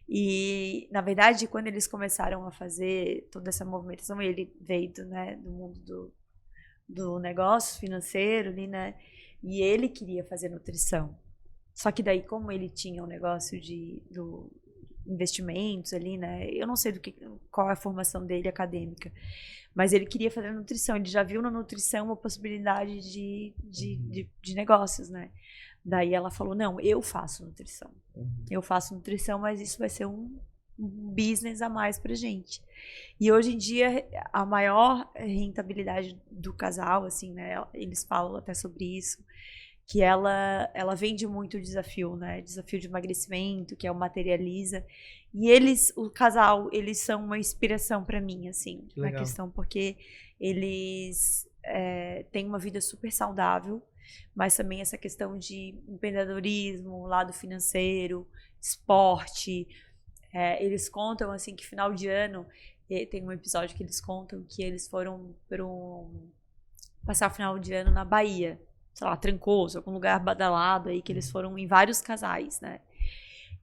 E, na verdade, quando eles começaram a fazer toda essa movimentação, ele veio do mundo do negócio financeiro ali, né? E ele queria fazer nutrição. Só que daí, como ele tinha um negócio do investimentos ali, né? Eu não sei qual é a formação dele acadêmica, mas ele queria fazer nutrição. Ele já viu na nutrição uma possibilidade de negócios, né? Daí ela falou, não, eu faço nutrição. Eu faço nutrição, mas isso vai ser um business a mais pra gente. E hoje em dia, a maior rentabilidade do casal, assim, né? Eles falam até sobre isso, que ela vende muito o desafio, né? Desafio de emagrecimento, que é o Materializa. E o casal, eles são uma inspiração pra mim, assim, na questão, porque eles têm uma vida super saudável, mas também essa questão de empreendedorismo, lado financeiro, esporte. Eles contam, assim, que final de ano, tem um episódio que eles contam que eles foram passar o final de ano na Bahia, sei lá, Trancoso, algum lugar badalado aí, que eles foram em vários casais, né?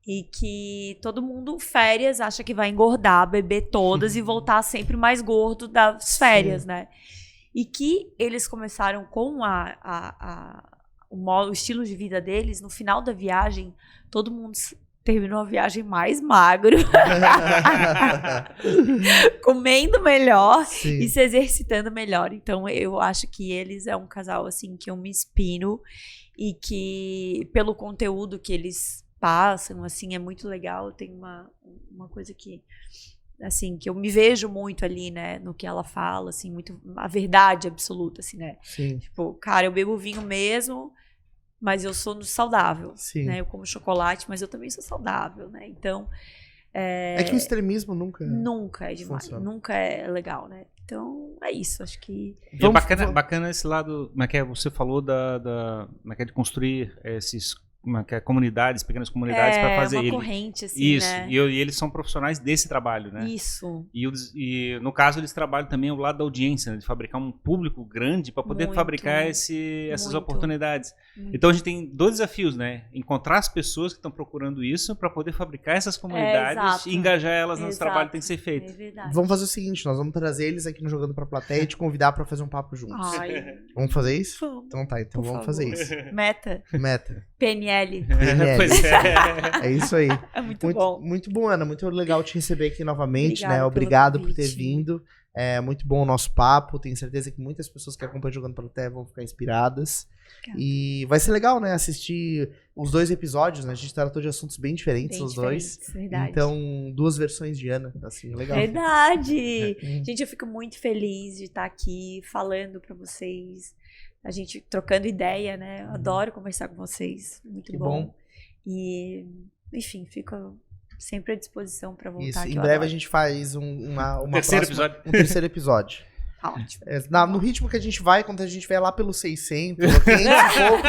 E que todo mundo, férias, acha que vai engordar, beber todas e voltar sempre mais gordo das férias, né? E que eles começaram com o estilo de vida deles, no final da viagem, todo mundo terminou a viagem mais magro, comendo melhor e se exercitando melhor. Então, eu acho que eles é um casal, assim, que eu me inspiro e que, pelo conteúdo que eles passam, assim, é muito legal. Tem uma coisa que, assim, que eu me vejo muito ali, né, no que ela fala, assim, muito a verdade absoluta, assim, né? Sim. Tipo, cara, eu bebo vinho mesmo, mas eu sou saudável, né? Eu como chocolate, mas eu também sou saudável, né? Então... É que o extremismo nunca é demais, funciona. Nunca é legal, né? Então, é isso, acho que... E é bacana esse lado, como é que você falou como é que é de construir esses... comunidades, pequenas comunidades para fazer uma corrente, assim, isso, né? E eles são profissionais desse trabalho, né? Isso. E no caso eles trabalham também ao lado da audiência, né? De fabricar um público grande para poder fabricar essas oportunidades. Então a gente tem 2 desafios, né? Encontrar as pessoas que estão procurando isso para poder fabricar essas comunidades e engajar elas no trabalho que tem que ser feito. É verdade. Vamos fazer o seguinte, nós vamos trazer eles aqui no Jogando pra Plateia e te convidar para fazer um papo juntos. Ai. Vamos fazer isso? Vamos. Então tá, vamos fazer isso. Meta. Meta. PNL PNL. Pois é. É isso aí. É muito bom. Muito bom, Ana. Muito legal te receber aqui novamente, Obrigada né? pelo Obrigado por ter convite. vindo. É muito bom o nosso papo. Tenho certeza que muitas pessoas que acompanham Jogando pela Terra vão ficar inspiradas. Obrigada. E vai ser legal, né? Assistir os 2 episódios, né? A gente tratou de assuntos bem diferentes, Bem os dois. diferentes, verdade. Então, 2 versões de Ana, assim, legal. Verdade! É. Gente, eu fico muito feliz de estar aqui falando pra vocês, a gente trocando ideia, né? Eu adoro conversar com vocês, muito Que bom. bom. E, enfim, fico sempre à disposição pra voltar. Isso. que Em eu breve adoro. a gente faz uma Terceiro próxima- episódio. um terceiro episódio. Tá ótimo. No ritmo que a gente vai, quando a gente vier lá pelos 600, 500 e pouco,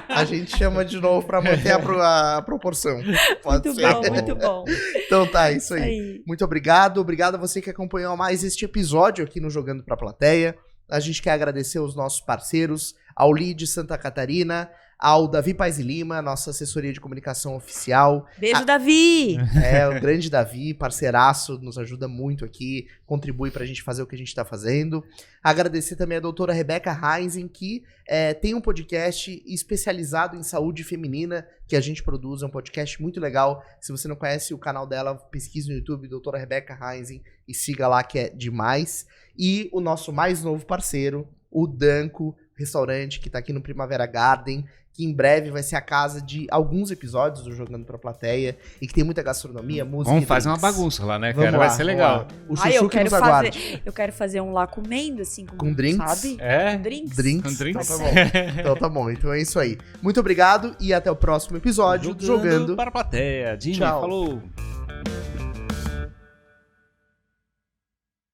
a gente chama de novo pra manter a proporção. Pode Muito ser. bom, muito bom. Então tá, isso aí. Aí. Muito obrigado. Obrigado a você que acompanhou mais este episódio aqui no Jogando pra Plateia. A gente quer agradecer aos nossos parceiros, ao Lead Santa Catarina, ao Davi Paes e Lima, nossa assessoria de comunicação oficial. Beijo, Davi! O grande Davi, parceiraço, nos ajuda muito aqui, contribui pra gente fazer o que a gente tá fazendo. Agradecer também a doutora Rebeca Heinzen, que tem um podcast especializado em saúde feminina, que a gente produz, é um podcast muito legal. Se você não conhece o canal dela, pesquise no YouTube, doutora Rebeca Heinzen, e siga lá que é demais. E o nosso mais novo parceiro, o Danco Restaurante, que tá aqui no Primavera Garden, que em breve vai ser a casa de alguns episódios do Jogando pra Plateia, e que tem muita gastronomia, música Vamos e fazer uma drinks. bagunça lá, né, Vamos cara? lá, Vai ser vamos legal. lá. O Ai, Chuchu que nos aguarde. eu quero fazer um lá comendo, assim, Com drinks? sabe? É? Com drinks. Drinks. Com drinks? Então tá bom. Então tá bom. Então é isso aí. Muito obrigado e até o próximo episódio do Jogando. para a plateia. Jimmy, Tchau. falou.